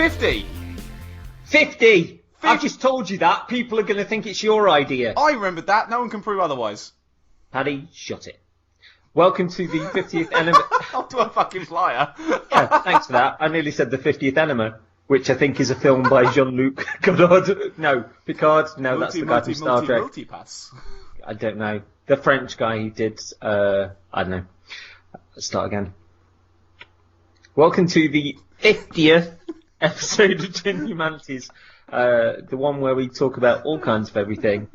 50! 50! I've just told you that. People are going to think it's your idea. I remembered that. No one can prove otherwise. Paddy, shut it. Welcome to the 50th Enema. I'll do a fucking flyer. Yeah, thanks for that. I nearly said the 50th Enema, which I think is a film by Jean-Luc Godard. No, Picard. No, that's the guy from Star Trek. Multi-pass. I don't know. The French guy who did, I don't know. Let's start again. Welcome to the 50th episode of Humanities. The one where we talk about all kinds of everything.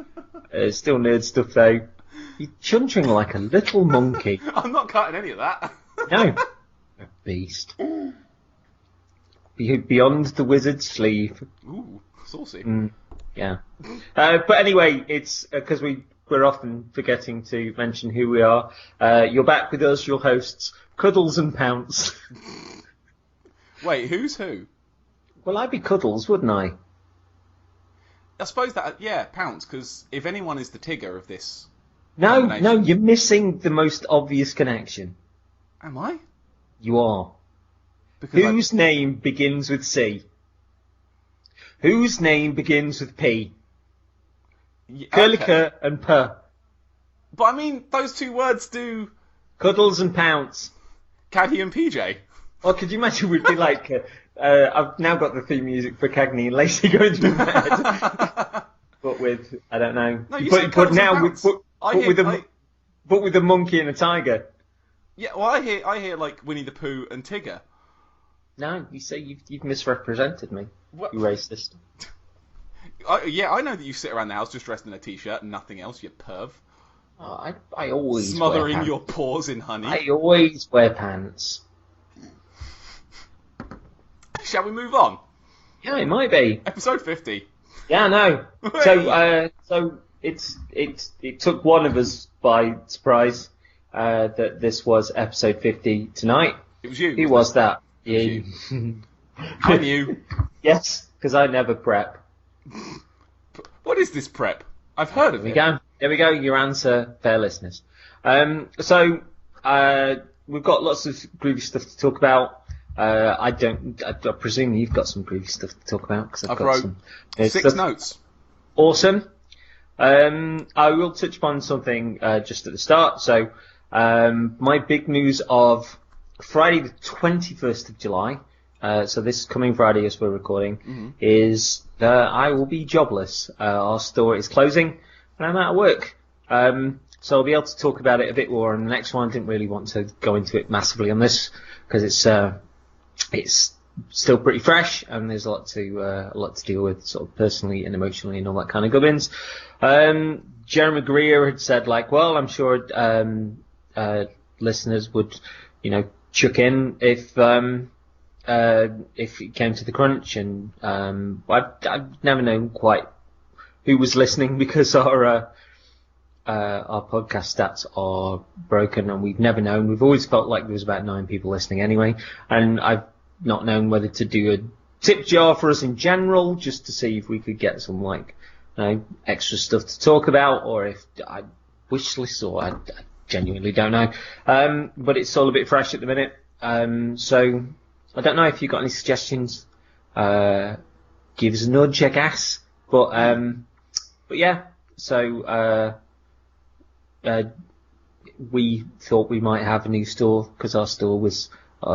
Still nerd stuff though. You're chuntering like a little monkey. I'm not cutting any of that. No. A beast. Beyond the wizard's sleeve. Ooh, saucy. Yeah. But anyway, it's because we're often forgetting to mention who we are. You're back with us, your hosts, Cuddles and Pounce. Wait, who's who? Well, I'd be Cuddles, wouldn't I? I suppose that, yeah, Pounce, because if anyone is the Tigger of this... No, you're missing the most obvious connection. Am I? You are. Because Whose name begins with C? Whose name begins with P? Curlica and P. But I mean, those two words do... Cuddles and Pounce. Caddy and PJ. Well, could you imagine we'd be like... I've now got the theme music for Cagney and Lacey going through my head. But with, I don't know. No, you said Cuddles and Pounce. But with a monkey and a tiger. Yeah, well, I hear like Winnie the Pooh and Tigger. No, you say you've misrepresented me. What? You racist. I know that you sit around the house just dressed in a t-shirt and nothing else, you perv. Oh, I always smothering wear pants. your paws in honey. I always wear pants. Shall we move on? Yeah, it might be. Episode 50. Yeah, no. So it took one of us by surprise that this was episode 50 tonight. It was you. Who was that? You. I knew. Yes, because I never prep. What is this prep? I've heard of it. There we go. Your answer, fair listeners. So we've got lots of groovy stuff to talk about. I presume you've got some groovy stuff to talk about because I've got wrote some 6 stuff. notes. Awesome. I will touch upon something just at the start. So my big news of Friday the 21st of July, so this coming Friday as we're recording, is that I will be jobless. Our store is closing and I'm out of work. So I'll be able to talk about it a bit more on the next one. I didn't really want to go into it massively on this because it's still pretty fresh and there's a lot to deal with sort of personally and emotionally and all that kind of gubbins. Jeremy Greer had said like, well, I'm sure listeners would, chuck in if it came to the crunch, and I've never known quite who was listening because our podcast stats are broken and we've never known. We've always felt like there was about 9 people listening anyway, and I've not known whether to do a tip jar for us in general just to see if we could get some extra stuff to talk about, or if I wish list, or I genuinely don't know. But it's all a bit fresh at the minute. So I don't know if you've got any suggestions. Give us a nudge, I guess. But yeah. So we thought we might have a new store because our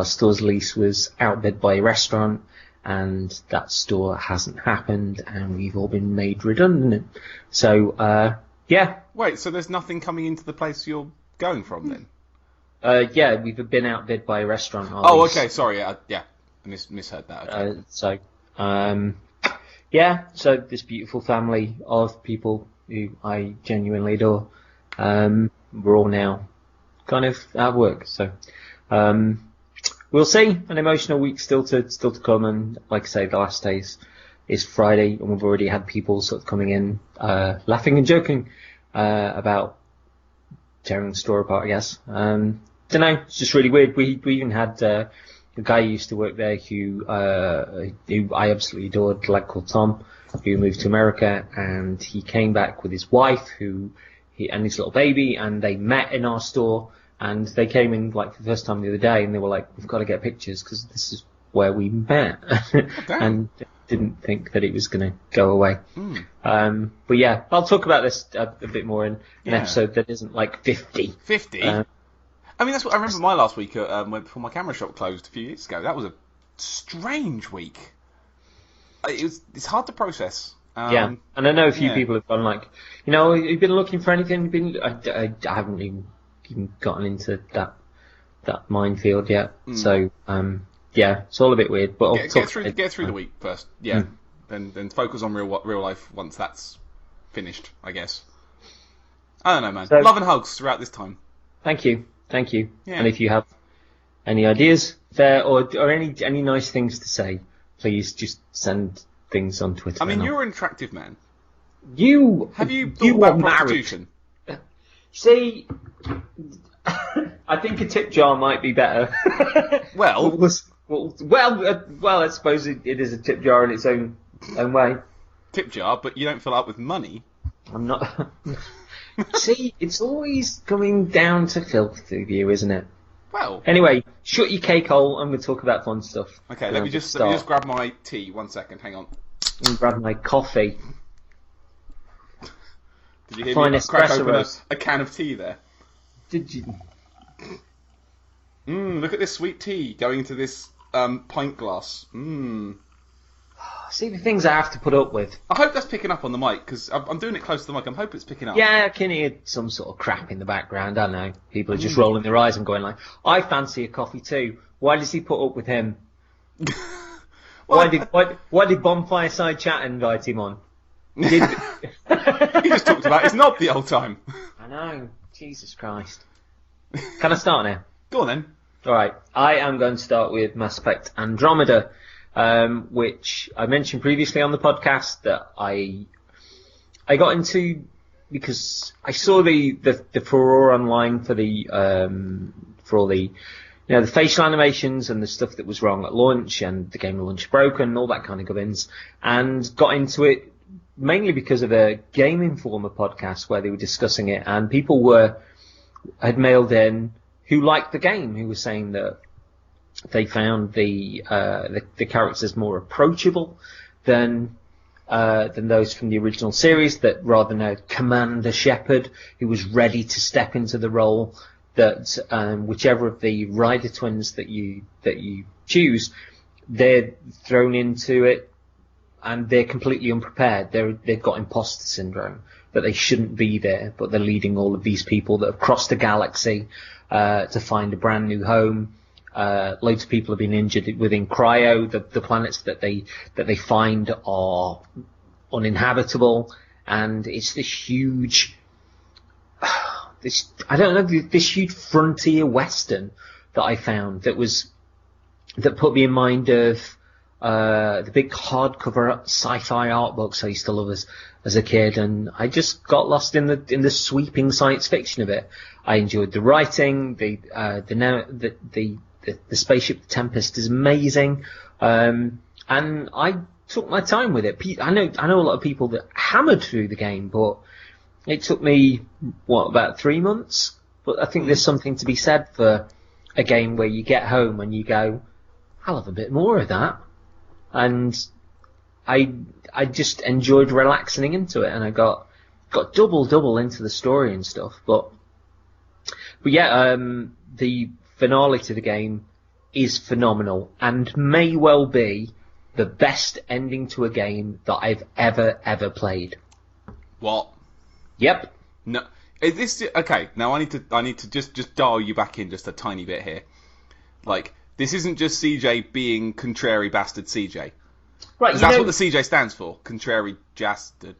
store's lease was outbid by a restaurant, and that store hasn't happened, and we've all been made redundant. So yeah. Wait, so there's nothing coming into the place you're going from then? Yeah, we've been outbid by a restaurant. Okay, sorry, I misheard that. Okay. So this beautiful family of people who I genuinely adore, we're all now kind of out of work. So we'll see. An emotional week still to come, and like I say, the last day is Friday, and we've already had people sort of coming in, laughing and joking about tearing the store apart, I guess. Don't know, it's just really weird. We even had a guy who used to work there who I absolutely adored, a lad called Tom, who moved to America, and he came back with his wife and his little baby, and they met in our store, and they came in like for the first time the other day, and they were like, we've got to get pictures because this is where we met, and didn't think that it was going to go away. But yeah, I'll talk about this a bit more in an episode that isn't like 50. 50? I mean, that's what I remember my last week before my camera shop closed a few years ago. That was a strange week. It's hard to process. And I know a few people have gone like, you've been looking for anything. I haven't even gotten into that minefield yet. So it's all a bit weird. But get through the week first. Yeah, then focus on real life once that's finished, I guess. I don't know, man. So, love and hugs throughout this time. Thank you. Yeah. And if you have any ideas there or any nice things to say, please just send things on Twitter. I mean, you're an attractive man. Have you thought about prostitution? See, I think a tip jar might be better. Well, I suppose it is a tip jar in its own way. Tip jar, but you don't fill up with money. I'm not. See, it's always coming down to filth with you, isn't it? Well. Anyway, shut your cake hole. I'm going to talk about fun stuff. Okay, let me just grab my tea. 1 second, hang on. And grab my coffee. Did you hear me crack open a can of tea there? Did you? Look at this sweet tea going into this pint glass. See the things I have to put up with. I hope that's picking up on the mic, because I'm doing it close to the mic. I'm hoping it's picking up. Yeah, I can hear some sort of crap in the background. I don't know. People are just rolling their eyes and going like, I fancy a coffee too. Why does he put up with him? Why did Bonfireside Chat invite him on? He just talked about his knob the whole time. I know. Jesus Christ. Can I start now? Go on then. Alright, I am going to start with Mass Effect Andromeda, which I mentioned previously on the podcast that I got into because I saw the furore online for all the the facial animations and the stuff that was wrong at launch and the game at launch broken and all that kind of gubbins, and got into it mainly because of a Game Informer podcast where they were discussing it, and people had mailed in who liked the game, who were saying that they found the characters more approachable than those from the original series, that rather than a Commander Shepard who was ready to step into the role, that whichever of the Ryder twins that you choose, they're thrown into it and they're completely unprepared. They've got imposter syndrome, that they shouldn't be there, but they're leading all of these people that have crossed the galaxy to find a brand new home. Loads of people have been injured within Cryo. The planets that they find are uninhabitable, and it's this huge, this huge frontier western that I found that put me in mind of the big hardcover sci-fi art books I used to love as a kid, and I just got lost in the sweeping science fiction of it. I enjoyed the writing, the spaceship the Tempest is amazing, and I took my time with it. I know a lot of people that hammered through the game, but it took me about 3 months. But I think there's something to be said for a game where you get home and you go, I'll have a bit more of that, and I just enjoyed relaxing into it, and I got double into the story and stuff. But yeah, the finale to the game is phenomenal and may well be the best ending to a game that I've ever played. What? Yep. No. Is this okay? Now I need to just dial you back in just a tiny bit here. Like, this isn't just CJ being contrary bastard CJ. Right. That's what the CJ stands for. Contrary bastard.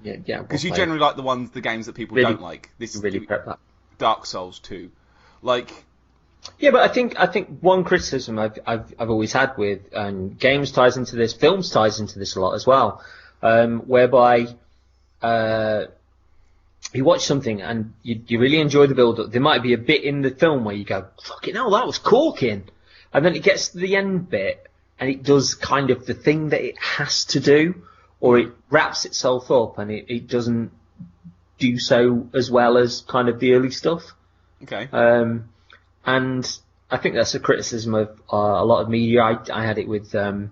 Yeah. Because you generally like the games that people don't like. This is really prep that. Dark Souls 2. Like. Yeah, but I think one criticism I've always had with games ties into this, films ties into this a lot as well, whereby you watch something and you really enjoy the build-up. There might be a bit in the film where you go, fucking hell, that was corking, and then it gets to the end bit and it does kind of the thing that it has to do, or it wraps itself up and it doesn't do so as well as kind of the early stuff. Okay. And I think that's a criticism of a lot of media. I had it with the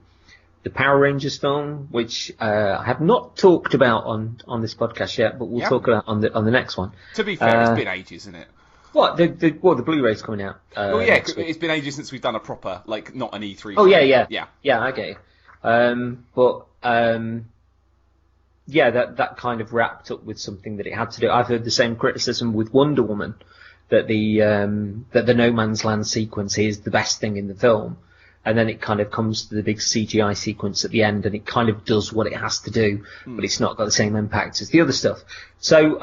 Power Rangers film, which I have not talked about on this podcast yet, but we'll talk about on the next one. To be fair, it's been ages, isn't it? What the Blu-ray's coming out? It's been ages since we've done a proper, like, not an E3. Oh film. Yeah, I get you. That kind of wrapped up with something that it had to do. I've heard the same criticism with Wonder Woman, that the No Man's Land sequence is the best thing in the film, and then it kind of comes to the big CGI sequence at the end, and it kind of does what it has to do, but it's not got the same impact as the other stuff. So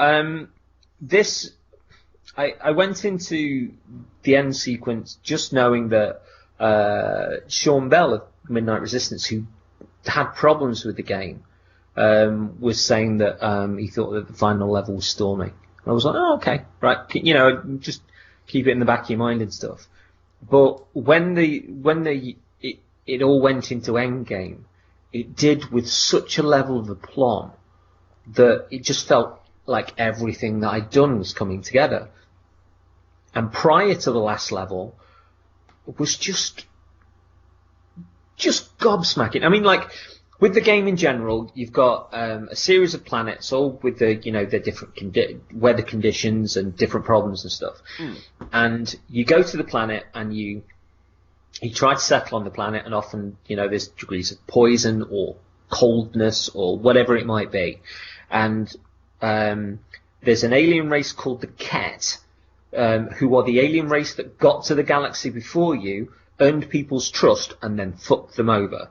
I went into the end sequence just knowing that Sean Bell of Midnight Resistance, who had problems with the game, was saying that he thought that the final level was Stormy. And I was like, oh, okay, right, just keep it in the back of your mind and stuff. But when it all went into Endgame, it did with such a level of aplomb that it just felt like everything that I'd done was coming together. And prior to the last level, it was just gobsmacking. I mean, like, with the game in general, you've got a series of planets, all with the different weather conditions and different problems and stuff. And you go to the planet and you try to settle on the planet, and often, there's degrees of poison or coldness or whatever it might be. And there's an alien race called the Ket, who are the alien race that got to the galaxy before you, earned people's trust, and then fucked them over.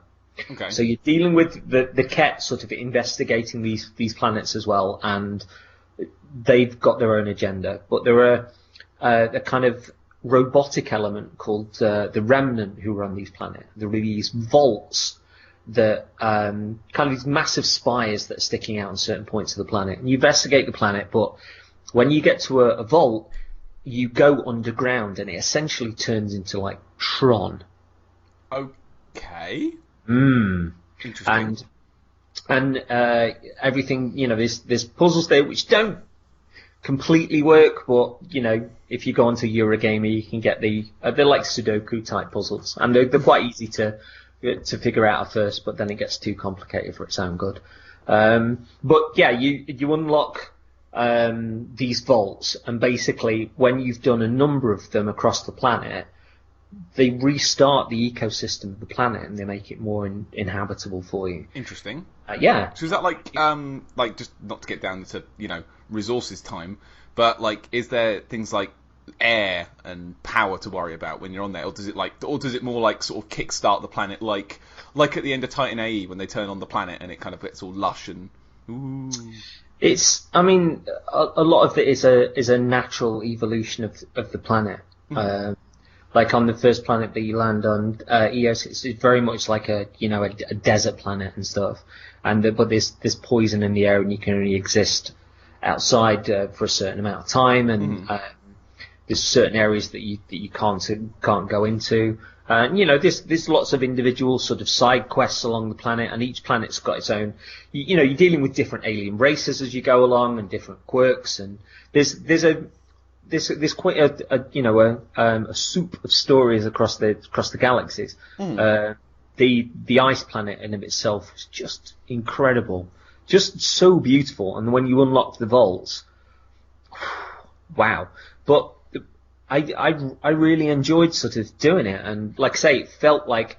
Okay. So you're dealing with the Ket sort of investigating these planets as well, and they've got their own agenda. But there are a kind of robotic element called the Remnant who run these planets. There are these vaults that kind of these massive spires that are sticking out on certain points of the planet. And you investigate the planet, but when you get to a vault, you go underground, and it essentially turns into like Tron. Okay. Interesting. And everything, there's puzzles there which don't completely work, but if you go onto Eurogamer, you can get they're like Sudoku type puzzles, and they're quite easy to figure out at first, but then it gets too complicated for its own good. But yeah, you unlock these vaults, and basically when you've done a number of them across the planet, they restart the ecosystem of the planet and they make it more inhabitable for you. Interesting. Yeah. So is that like just not to get down to resources time, but like is there things like air and power to worry about when you're on there, or does it more like sort of kickstart the planet like at the end of Titan AE when they turn on the planet and it kind of gets all lush and ooh. It's, I mean, a lot of it is a natural evolution of the planet. Like on the first planet that you land on, Eos, it's very much like a desert planet and stuff. But there's poison in the air, and you can only exist outside for a certain amount of time. And there's certain areas that you can't go into. There's lots of individual sort of side quests along the planet, and each planet's got its own. You're dealing with different alien races as you go along, and different quirks, and there's quite a soup of stories across the galaxies. The ice planet in of itself is just incredible, just so beautiful, and when you unlock the vaults, wow! But I really enjoyed sort of doing it, and like I say, it felt like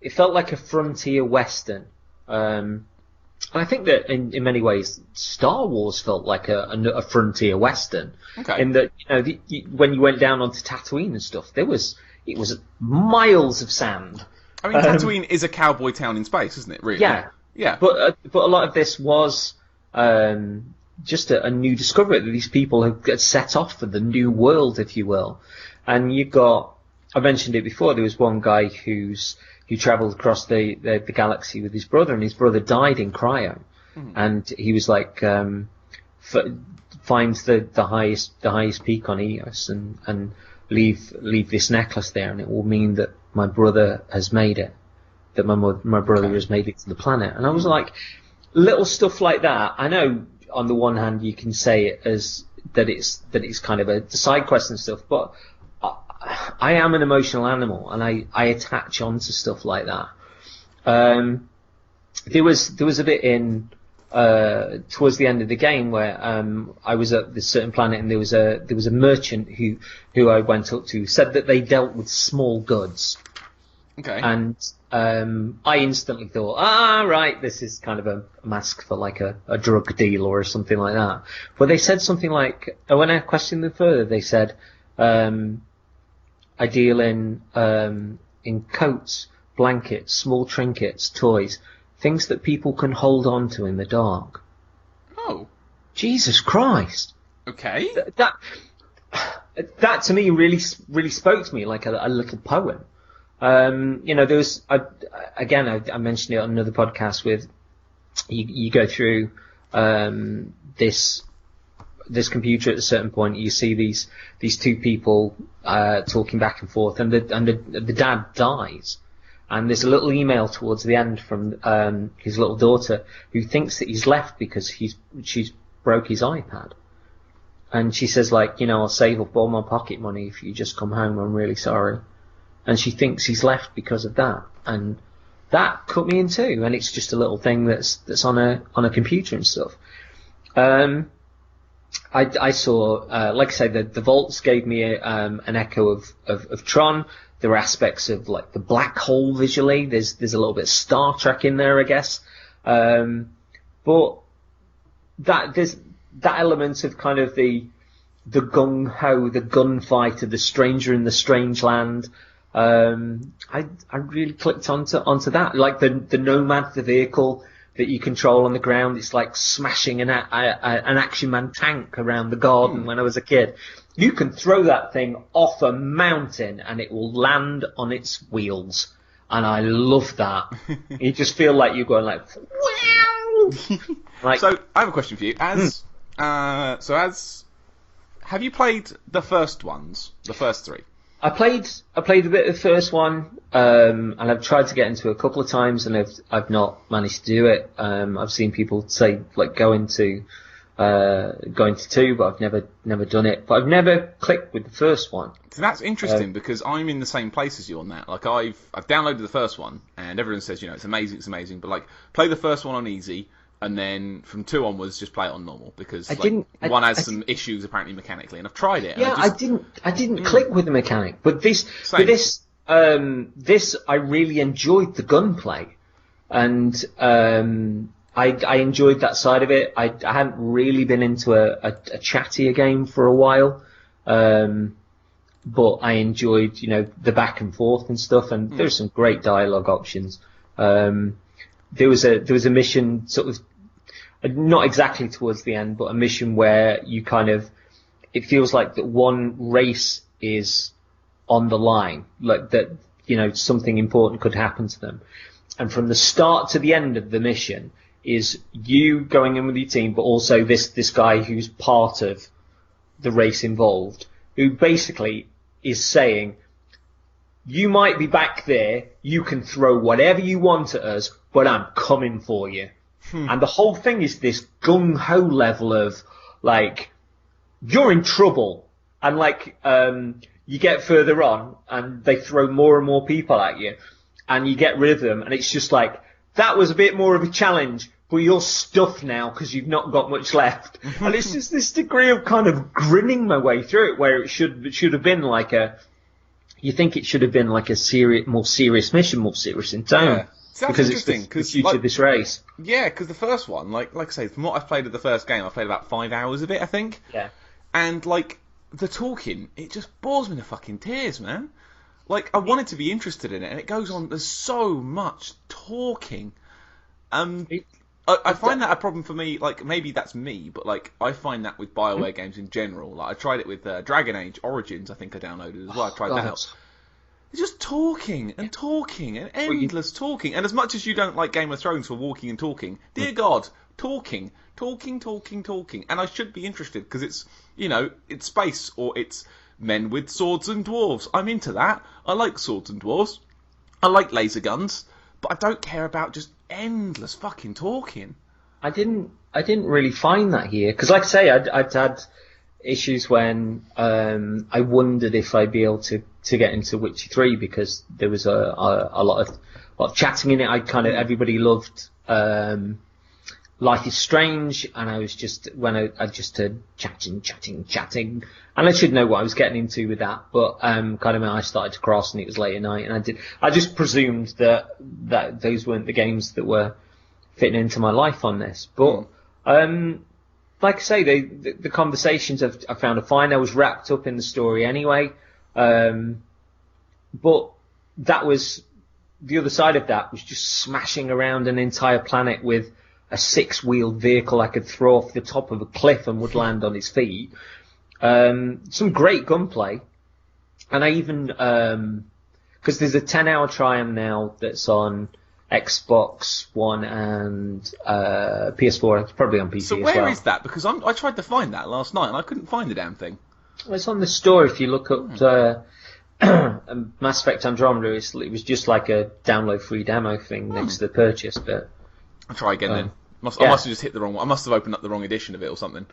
a frontier western. And I think that in many ways, Star Wars felt like a frontier western. Okay. In that, when you went down onto Tatooine and stuff, it was miles of sand. I mean, Tatooine is a cowboy town in space, isn't it? Really? Yeah. Yeah. But a lot of this was just a new discovery that these people have set off for the new world, if you will. And I mentioned it before. There was one guy who travelled across the galaxy with his brother, and his brother died in cryo. And he was like, finds the highest peak on Eos and leave this necklace there, and it will mean that my brother has made it, that my brother has made it to the planet. And I was like, little stuff like that. I know on the one hand you can say it as that it's kind of a side quest and stuff, but I am an emotional animal, and I attach onto stuff like that. There was a bit in towards the end of the game where I was at this certain planet, and there was a merchant who I went up to, said that they dealt with small goods. Okay. And I instantly thought, right, this is kind of a mask for like a drug deal or something like that. But they said something like, when I questioned them further, they said, I deal in coats, blankets, small trinkets, toys, things that people can hold on to in the dark. Oh. Jesus Christ. Okay. That to me really spoke to me like a little poem. There was, I mentioned it on another podcast with, you go through, this computer at a certain point, you see these two people, talking back and forth, and the dad dies. And there's a little email towards the end from, his little daughter, who thinks that he's left because she's broke his iPad. And she says, like, I'll save up all my pocket money if you just come home, I'm really sorry. And she thinks he's left because of that, and that cut me in two. And it's just a little thing that's on a computer and stuff. I saw, like I say, the vaults gave me an echo of Tron. There were aspects of like the black hole visually. There's a little bit of Star Trek in there, I guess. But there's that element of kind of the gung ho, the gunfight of the stranger in the strange land. I really clicked onto that, like the Nomad, the vehicle that you control on the ground. It's like smashing an Action Man tank around the garden. When I was a kid, you can throw that thing off a mountain and it will land on its wheels, and I love that. You just feel like you're going like, wow. Like, so I have a question for you. Have you played the first ones, the first three? I played a bit of the first one, and I've tried to get into it a couple of times, and I've not managed to do it. I've seen people say like go into two, but I've never done it. But I've never clicked with the first one. So that's interesting because I'm in the same place as you on that. Like I've downloaded the first one, and everyone says it's amazing. But like play the first one on easy, and then from 2 onwards just play it on normal, because one has some issues apparently mechanically, and I've tried it. Yeah, and I didn't click with the mechanic, but this I really enjoyed the gunplay, and I enjoyed that side of it. I hadn't really been into a chattier game for a while, but I enjoyed the back and forth and stuff, and there's some great dialogue options. There was a mission sort of not exactly towards the end, but a mission where you kind of, it feels like that one race is on the line, like that, something important could happen to them. And from the start to the end of the mission is you going in with your team, but also this guy who's part of the race involved, who basically is saying, you might be back there, you can throw whatever you want at us, but I'm coming for you. And the whole thing is this gung-ho level of, like, you're in trouble. And, like, you get further on, and they throw more and more people at you, and you get rid of them, and it's just like, that was a bit more of a challenge, but you're stuffed now because you've not got much left. And it's just this degree of kind of grinning my way through it, where it should have been like you think it should have been like a more serious mission, more serious in tone. Yeah. So that's interesting, because the future of this race. Yeah, because the first one, like I say, from what I've played of the first game, I've played about 5 hours of it, I think. Yeah. And like the talking, it just bores me to fucking tears, man. Like I wanted to be interested in it, and it goes on. There's so much talking. I find that a problem for me. Like maybe that's me, but like I find that with BioWare games in general. Like I tried it with Dragon Age Origins. I think I downloaded as well. I tried that out. It's just talking and talking and endless talking. And as much as you don't like Game of Thrones for walking and talking, dear God, talking. And I should be interested because it's, it's space, or it's men with swords and dwarves. I'm into that. I like swords and dwarves. I like laser guns, but I don't care about just endless fucking talking. I didn't really find that here, because like I say, I'd had issues when I wondered if I'd be able to get into Witcher 3 because there was a lot of chatting in it. Everybody loved Life is Strange, and I was just I just heard chatting, and I should know what I was getting into with that. But kind of when I started to cross, and it was late at night, and I just presumed that those weren't the games that were fitting into my life on this. But like I say, the conversations I found are fine. I was wrapped up in the story anyway, but that was the other side of that was just smashing around an entire planet with a 6-wheeled vehicle I could throw off the top of a cliff and would land on his feet. Some great gunplay. And I even, because there's a 10-hour triumph now that's on Xbox One and PS4. It's probably on PC as well. So where is that? Because I tried to find that last night and I couldn't find the damn thing. Well, it's on the store if you look up Mass Effect Andromeda. It was just like a download free demo thing next to the purchase. But I'll try again then. I must have just hit the wrong one. I must have opened up the wrong edition of it or something.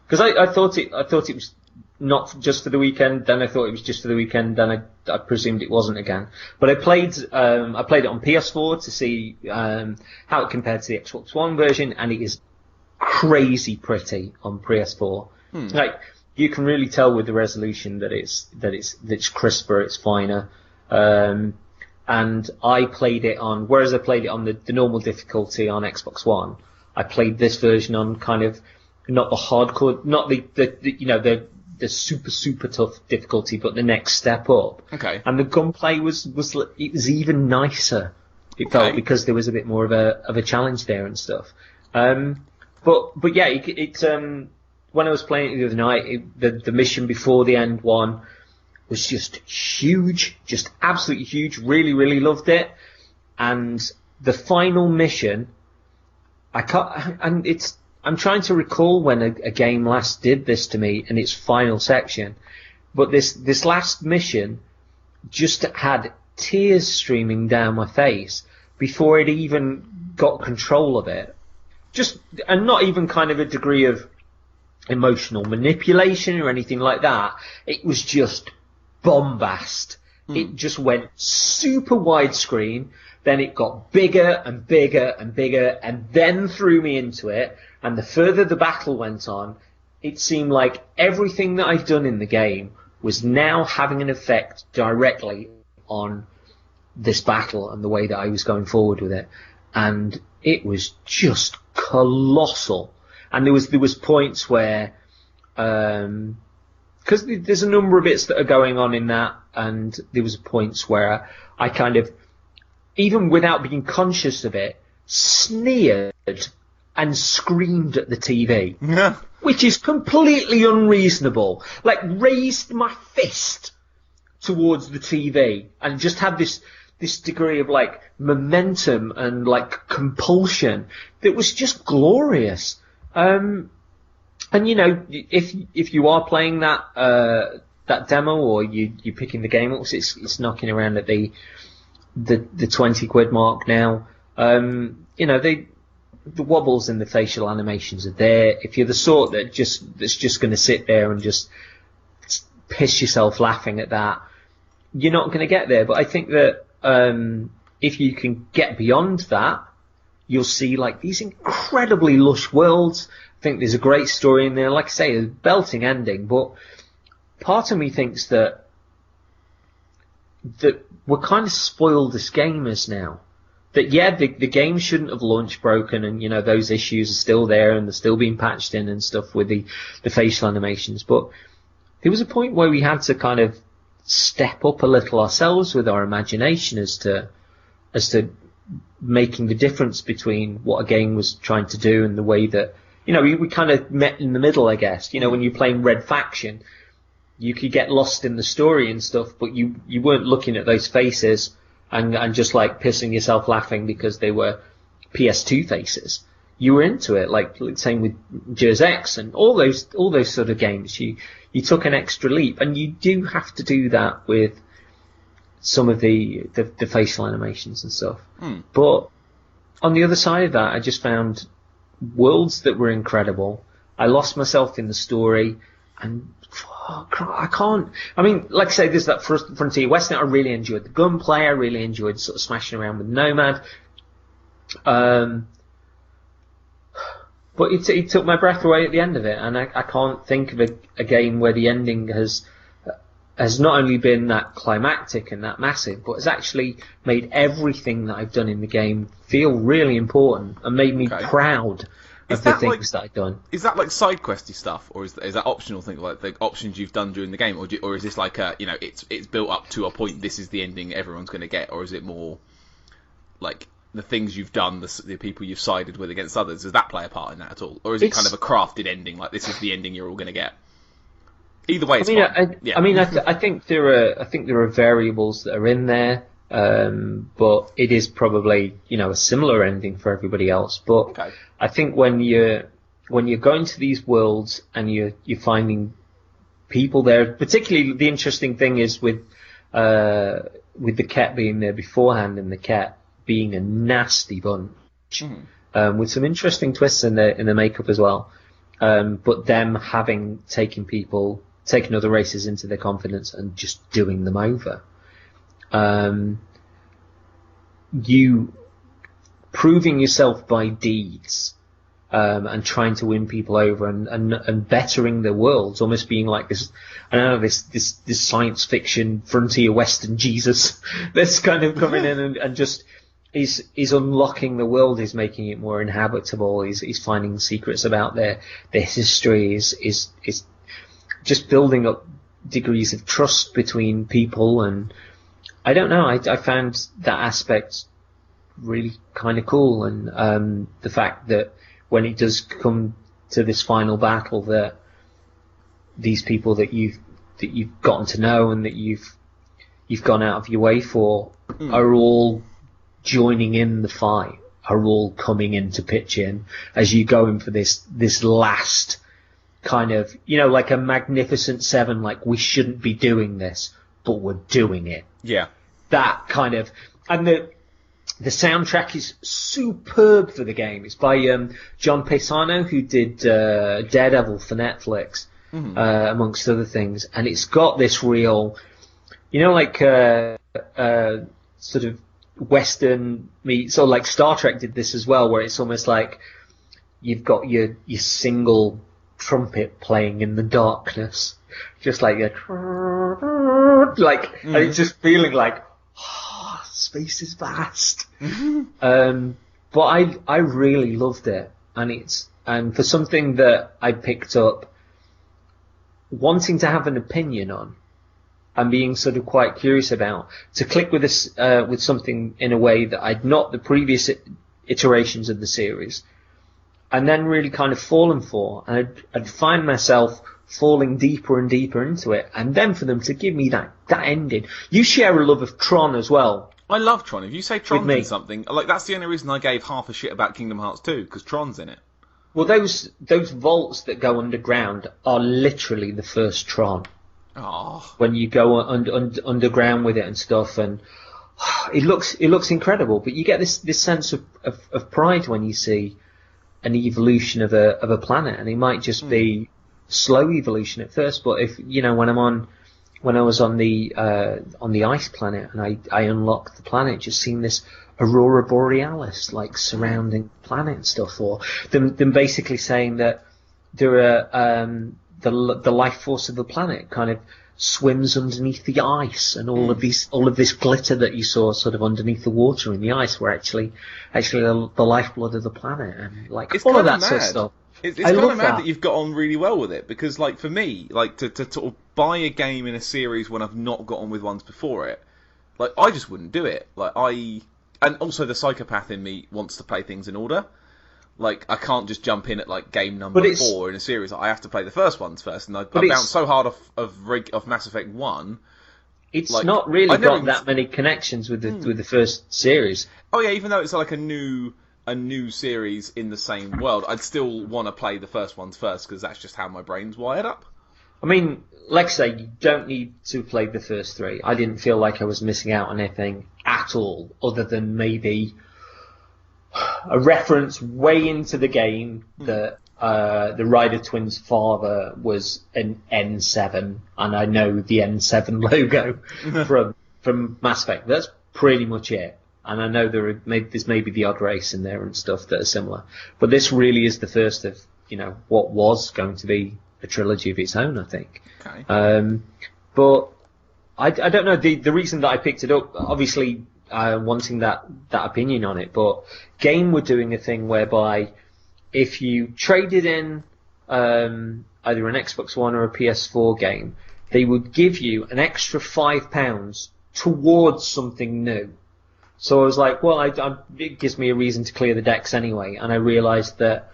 Because I thought it was not just for the weekend. Then I thought it was just for the weekend. Then I presumed it wasn't again. But I played it on PS4 to see how it compared to the Xbox One version, and it is crazy pretty on PS4. Like you can really tell with the resolution that it's crisper, it's finer. And I played it on, whereas I played it on the normal difficulty on Xbox One, I played this version on kind of not the hardcore, not the super tough difficulty, but the next step up. Okay. And the gunplay was even nicer. It felt because there was a bit more of a challenge there and stuff. But yeah, when I was playing it the other night, the mission before the end one was just huge, just absolutely huge. Really, really loved it. And the final mission, I'm trying to recall when a game last did this to me in its final section, but this last mission just had tears streaming down my face before it even got control of it. And not even kind of a degree of emotional manipulation or anything like that. It was just bombast. It just went super widescreen, then it got bigger and bigger and bigger, and then threw me into it. And the further the battle went on, it seemed like everything that I've done in the game was now having an effect directly on this battle and the way that I was going forward with it. And it was just colossal. And there was points where, because there's a number of bits that are going on in that, and there was points where I kind of, even without being conscious of it, sneered and screamed at the TV. Yeah. Which is completely unreasonable. Like, raised my fist towards the TV and just had this degree of, like, momentum and, like, compulsion that was just glorious. And, you know, if you are playing that demo, or you're picking the game up, it's knocking around at the £20 mark now. You know, the wobbles and the facial animations are there. If you're the sort that's just going to sit there and just piss yourself laughing at that, you're not going to get there. But I think that if you can get beyond that, you'll see like these incredibly lush worlds. I think there's a great story in there. Like I say, a belting ending. But part of me thinks that we're kind of spoiled as gamers now. That, yeah, the game shouldn't have launched broken, and, you know, those issues are still there and they're still being patched in and stuff with the facial animations. But there was a point where we had to kind of step up a little ourselves with our imagination as to making the difference between what a game was trying to do and the way that, you know, we kind of met in the middle, I guess. You know, when you're playing Red Faction, you could get lost in the story and stuff, but you weren't looking at those faces and just like pissing yourself laughing because they were PS2 faces. You were into it, like same with Gears X and all those sort of games. You took an extra leap, and you do have to do that with some of the facial animations and stuff. But on the other side of that, I just found worlds that were incredible. I lost myself in the story. And I can't. I mean, like I say, there's that Frontier Western. I really enjoyed the gunplay. I really enjoyed sort of smashing around with Nomad. But it took my breath away at the end of it, and I can't think of a game where the ending has not only been that climactic and that massive, but has actually made everything that I've done in the game feel really important and made me proud of the things that I've done. Is that like side questy stuff, or is that optional thing, like the options you've done during the game, or is this like it's built up to a point, this is the ending everyone's going to get, or is it more like the things you've done, the people you've sided with against others? Does that play a part in that at all, or is it kind of a crafted ending, like this is the ending you're all going to get? Either way, it's fine. I think there are variables that are in there, but it is probably a similar ending for everybody else. But I think when you're going to these worlds and you're finding people there, particularly the interesting thing is with the Ket being there beforehand and the Ket being a nasty bunch, with some interesting twists in the makeup as well. But them having taken other races into their confidence and just doing them over. You proving yourself by deeds, and trying to win people over and bettering their worlds, almost being like this, I don't know, this science fiction frontier western Jesus that's kind of coming in and just is unlocking the world, is making it more inhabitable, is finding secrets about their history, is just building up degrees of trust between people. And I don't know, I found that aspect really kind of cool, and the fact that when it does come to this final battle, that these people that you've gotten to know and that you've gone out of your way for are all joining in the fight, are all coming in to pitch in as you go in for this last kind of, like a Magnificent Seven, like we shouldn't be doing this, but we're doing it. Yeah. That kind of, and the soundtrack is superb for the game. It's by John Pisano, who did Daredevil for Netflix, amongst other things, and it's got this real, like sort of Western meets, or like Star Trek did this as well, where it's almost like you've got your single trumpet playing in the darkness, just like and it's just feeling like space is vast. But I really loved it, and for something that I picked up wanting to have an opinion on and being sort of quite curious about, to click with this with something in a way that I'd not the previous iterations of the series, and then really kind of fallen for, and I'd find myself falling deeper and deeper into it, and then for them to give me that ending. You share a love of Tron as well. I love Tron. If you say Tron's in something, like that's the only reason I gave half a shit about Kingdom Hearts 2, because Tron's in it. Well, those vaults that go underground are literally the first Tron. Oh. When you go underground with it and stuff, and it looks incredible. But you get this sense of pride when you see an evolution of a planet, and it might just be slow evolution at first. But if when I was on the ice planet and I unlocked the planet, just seeing this aurora borealis like surrounding the planet and stuff, or them basically saying that there are the life force of the planet kind of swims underneath the ice, and all of this glitter that you saw sort of underneath the water in the ice were actually the lifeblood of the planet, and like it's all of that mad. sort of stuff. It's kind of mad that you've got on really well with it, because like for me, like to sort of buy a game in a series when I've not got on with ones before it, like I just wouldn't do it. And also the psychopath in me wants to play things in order. Like, I can't just jump in at, like, game number 4 in a series. I have to play the first ones first. And I bounced so hard off Mass Effect 1. It's like, not really got that many connections with the first series. Oh, yeah, even though it's like a new series in the same world, I'd still want to play the first ones first, because that's just how my brain's wired up. I mean, like I say, you don't need to play the first 3. I didn't feel like I was missing out on anything at all, other than maybe a reference way into the game that the Ryder Twins' father was an N7, and I know the N7 logo from Mass Effect. That's pretty much it. And I know there's maybe the odd race in there and stuff that are similar, but this really is the first of what was going to be a trilogy of its own, I think. Okay. But I don't know the reason that I picked it up. Obviously, wanting that opinion on it, but Game were doing a thing whereby if you traded in either an Xbox One or a PS4 game, they would give you an extra £5 towards something new. So I was like, well, it gives me a reason to clear the decks anyway, and I realised that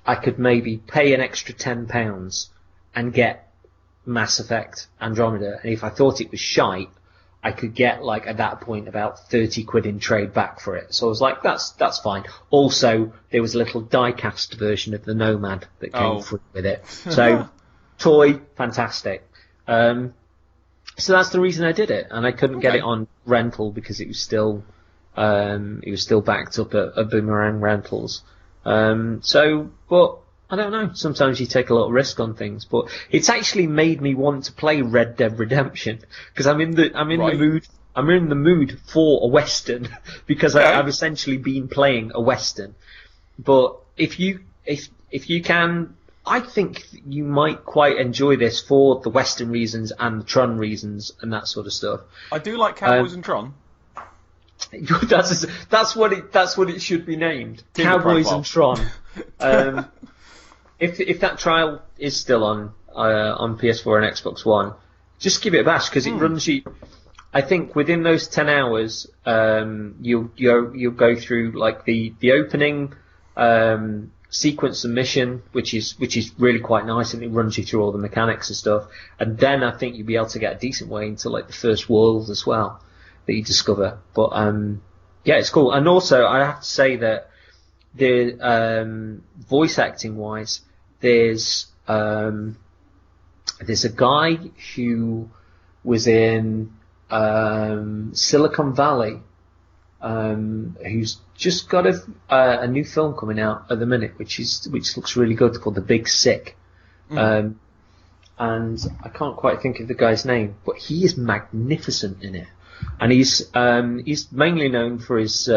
I could maybe pay an extra £10 and get Mass Effect Andromeda, and if I thought it was shite, I could get, like, at that point, about 30 quid in trade back for it. So I was like, that's fine. Also, there was a little die-cast version of the Nomad that came through with it. So, toy, fantastic. So that's the reason I did it, and I couldn't get it on rental because it was still backed up at Boomerang Rentals. But I don't know. Sometimes you take a little risk on things, but it's actually made me want to play Red Dead Redemption because I'm in the mood. I'm in the mood for a Western because I've essentially been playing a Western. But if you can, I think you might quite enjoy this for the Western reasons and the Tron reasons and that sort of stuff. I do like Cowboys and Tron. That's what it should be named. Cowboys and Tron. If that trial is still on PS4 and Xbox One, just give it a bash because it runs you. I think within those 10 hours, you'll go through like the opening sequence and mission, which is really quite nice, and it runs you through all the mechanics and stuff. And then I think you'll be able to get a decent way into like the first world as well that you discover. But yeah, it's cool. And also, I have to say that the voice acting wise, there's a guy who was in Silicon Valley, who's just got a new film coming out at the minute, which looks really good, called The Big Sick. And I can't quite think of the guy's name, but he is magnificent in it. And he's mainly known for his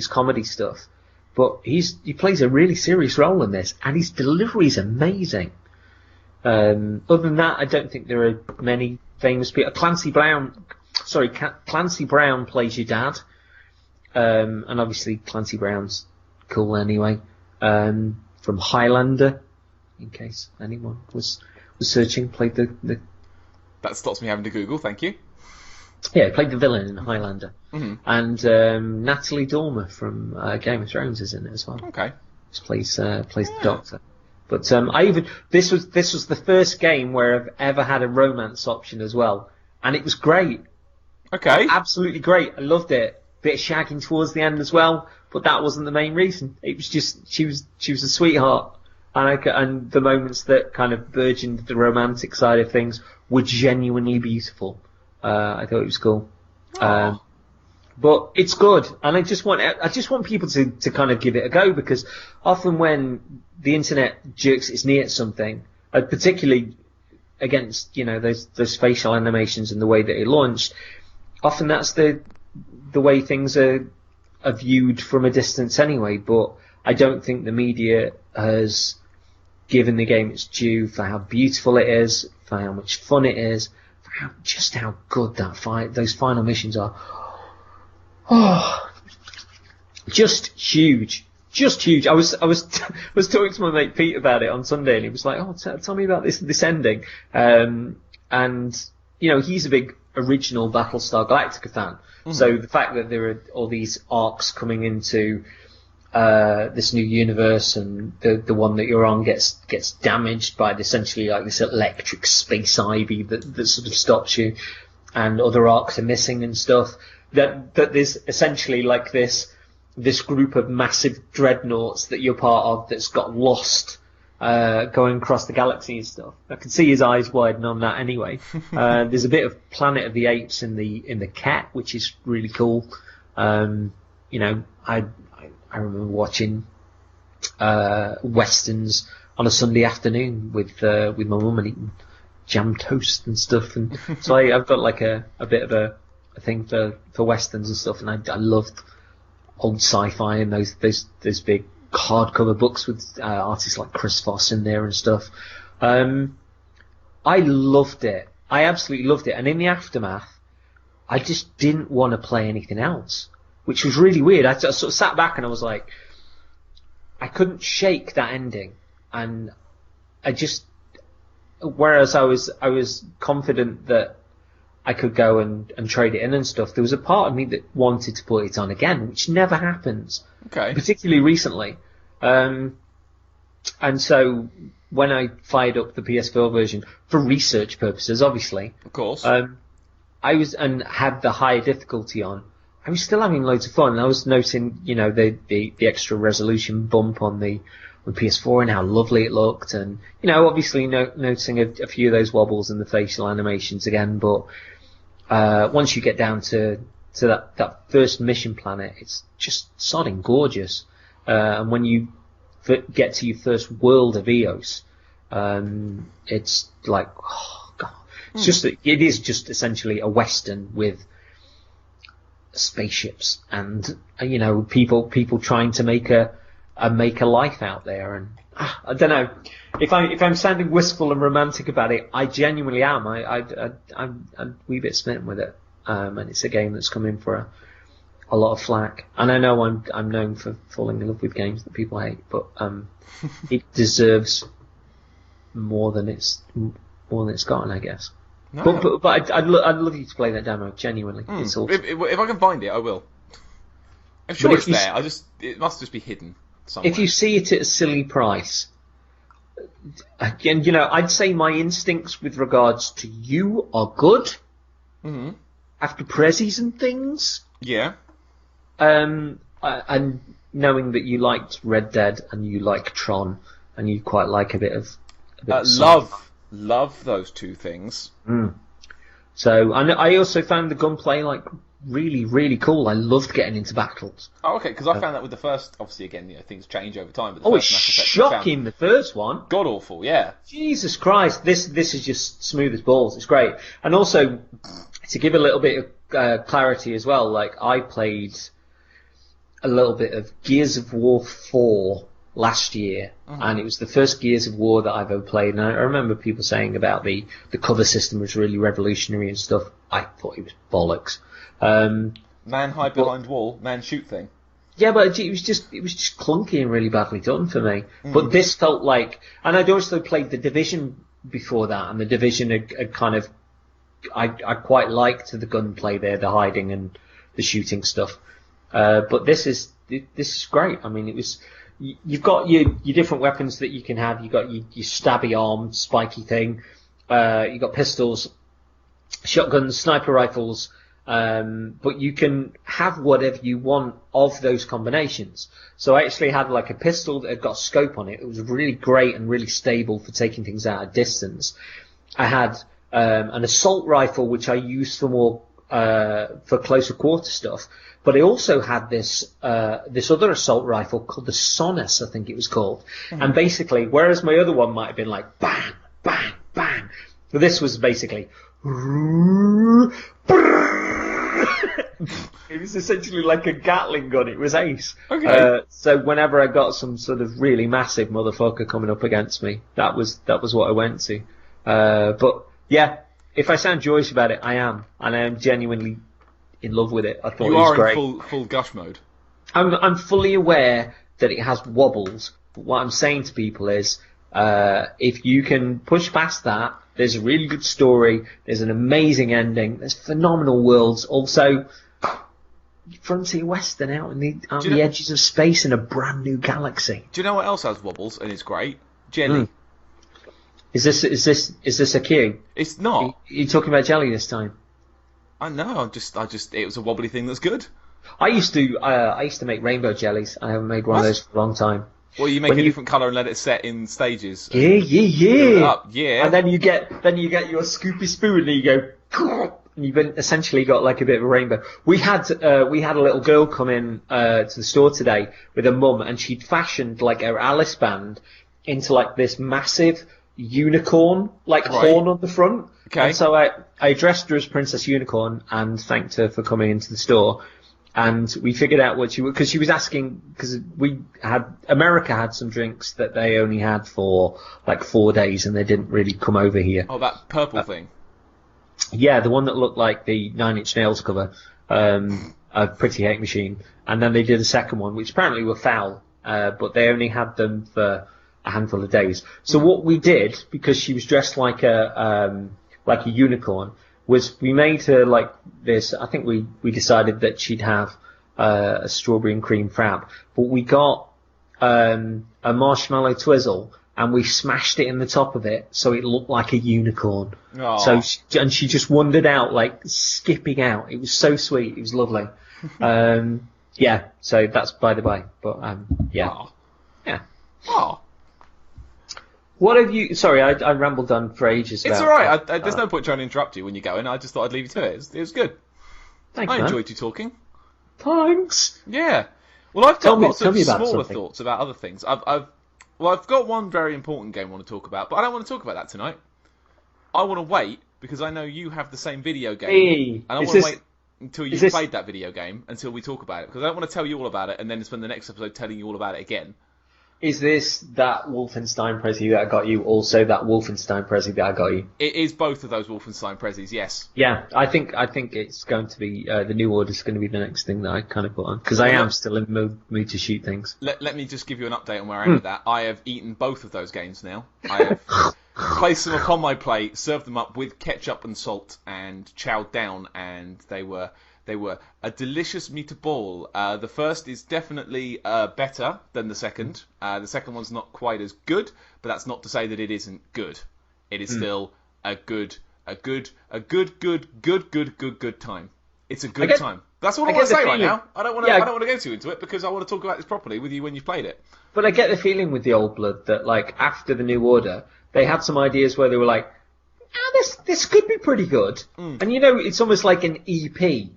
comedy stuff, but he plays a really serious role in this, and his delivery is amazing. Other than that, I don't think there are many famous people. Clancy Brown plays your dad, and obviously Clancy Brown's cool anyway. From Highlander, in case anyone was searching, played the. That stops me having to Google. Thank you. Yeah, played the villain in Highlander, and Natalie Dormer from Game of Thrones is in it as well. Okay, just plays the Doctor. But this was the first game where I've ever had a romance option as well, and it was great. Okay, absolutely great. I loved it. Bit of shagging towards the end as well, but that wasn't the main reason. It was just she was a sweetheart, and the moments that kind of burgeoned the romantic side of things were genuinely beautiful. I thought it was cool. But it's good, and I just want people to kind of give it a go, because often when the internet jerks its knee at something, particularly against those facial animations and the way that it launched, often that's the way things are viewed from a distance anyway. But I don't think the media has given the game its due for how beautiful it is, for how much fun it is, for how good those final missions are. Oh, just huge. I was talking to my mate Pete about it on Sunday, and he was like, "Oh, tell me about this ending." And he's a big original Battlestar Galactica fan, so the fact that there are all these arcs coming into this new universe, and the one that you're on gets damaged by essentially like this electric space ivy that sort of stops you, and other arcs are missing and stuff. That there's essentially like this group of massive dreadnoughts that you're part of that's got lost going across the galaxy and stuff. I can see his eyes widen on that anyway. There's a bit of Planet of the Apes in the Cat, which is really cool. I remember watching westerns on a Sunday afternoon with my mum and eating jam toast and stuff. And so I've got like a bit of a thing for westerns and stuff, and I loved old sci-fi and those big hardcover books with artists like Chris Voss in there and stuff. I loved it. I absolutely loved it. And in the aftermath, I just didn't want to play anything else, which was really weird. I sort of sat back and I was like, I couldn't shake that ending, and whereas I was confident that I could go and trade it in and stuff, there was a part of me that wanted to put it on again, which never happens. Okay. Particularly recently. And so when I fired up the PS4 version for research purposes, obviously, of course, I was and had the higher difficulty on. I was still having loads of fun. And I was noticing, the extra resolution bump on the PS4 and how lovely it looked, and obviously noticing a few of those wobbles in the facial animations again. But once you get down to that first mission planet, it's just sodding gorgeous. And when you get to your first world of Eos, it's like, oh god, it is just essentially a western with spaceships and people trying to make a life out there. And I don't know if I'm sounding wistful and romantic about it. I genuinely am. I'm a wee bit smitten with it, and it's a game that's come in for a lot of flack. And I know I'm known for falling in love with games that people hate, but it deserves more than it's gotten, I guess. No. But I'd love you to play that demo, genuinely. It's awesome. If I can find it, I will. I'm sure it's there. It must just be hidden somewhere. If you see it at a silly price, again, I'd say my instincts with regards to you are good. Mm-hmm. After prezzies and things. Yeah. And knowing that you liked Red Dead and you like Tron and you quite like a bit of love those two things. So I also found the gunplay like really, really cool. I loved getting into battles. Oh, okay, because I found that with the first. Obviously, again, things change over time. But it's shocking. The first one, god awful. Yeah. Jesus Christ, this is just smooth as balls. It's great. And also, to give a little bit of clarity as well, like I played a little bit of Gears of War 4 last year, and it was the first Gears of War that I've ever played, and I remember people saying about the cover system was really revolutionary and stuff. I thought it was bollocks. Man hide behind wall, man shoot thing. Yeah, but it was just clunky and really badly done for me. But this felt like, and I'd also played the Division before that, and the Division had kind of, I quite liked the gunplay there, the hiding and the shooting stuff. But this is great. I mean, you've got your different weapons that you can have. You've got your stabby arm, spiky thing. You've got pistols, shotguns, sniper rifles. But you can have whatever you want of those combinations. So I actually had like a pistol that had got scope on it. It was really great and really stable for taking things out at distance. I had an assault rifle, which I used for more for closer quarter stuff. But I also had this other assault rifle called the Sonus, I think it was called. And basically, whereas my other one might have been like bang, bang, bang, this was basically it was essentially like a Gatling gun. It was ace. Okay. So whenever I got some sort of really massive motherfucker coming up against me, that was what I went to. But yeah, if I sound joyous about it, I am, and I am genuinely in love with it. I thought it was great. You are in full gush mode. I'm fully aware that it has wobbles, but what I'm saying to people is, if you can push past that, there's a really good story, there's an amazing ending, there's phenomenal worlds, also frontier western out on the edges of space in a brand new galaxy. Do you know what else has wobbles and is great? Jelly. Is this a cue? It's not. Are you talking about jelly this time? I know. I just it was a wobbly thing that's good. I used to make rainbow jellies. I haven't made one of those for a long time. Well, you make a different colour and let it set in stages. Yeah. And then you get your scoopy spoon and you go, and you've essentially got like a bit of a rainbow. We had a little girl come in to the store today with her mum, and she'd fashioned like her Alice band into like this massive unicorn, like horn on the front. Okay. And so I dressed her as Princess Unicorn and thanked her for coming into the store. And we figured out what because she was asking, because America had some drinks that they only had for like 4 days and they didn't really come over here. Oh, that purple thing. Yeah, the one that looked like the Nine Inch Nails cover, a Pretty Hate Machine. And then they did a second one, which apparently were foul, but they only had them for a handful of days. So what we did, because she was dressed like a unicorn, was we made her like this. I think we decided that she'd have a strawberry and cream frap, but we got a marshmallow twizzle and we smashed it in the top of it so it looked like a unicorn. Aww. So she just wandered out, like skipping out. It was so sweet. It was lovely. Yeah. So that's by the by. But yeah. Aww. Yeah. Oh. What have you? Sorry, I rambled on for ages. It's all right. There's no point trying to interrupt you when you're going. I just thought I'd leave you to it. It was good. Thank you, I enjoyed you talking. Thanks. Yeah. Well, I've got lots of smaller something. thoughts about other things. I've got one very important game I want to talk about, but I don't want to talk about that tonight. I want to wait because I know you have the same video game, Hey, and I want to wait until you've played that video game until we talk about it, because I don't want to tell you all about it and then spend the next episode telling you all about it again. Is this that Wolfenstein Prezi that I got you? Also, that Wolfenstein Prezi that I got you? It is both of those Wolfenstein Prezis, yes. Yeah, I think it's going to be the New Order is going to be the next thing that I kind of put on, because I am still in the mood to shoot things. Let me just give you an update on where I am with that. I have eaten both of those games now. I have placed them upon my plate, served them up with ketchup and salt, and chowed down, and they were a delicious meatball. The first is definitely better than the second. The second one's not quite as good, but that's not to say that it isn't good. It is still a good time. It's a good time. That's all I want to say right now. I don't want to go too into it because I want to talk about this properly with you when you've played it. But I get the feeling with the Old Blood that, like, after the New Order, they had some ideas where they were like, this could be pretty good. And it's almost like an EP.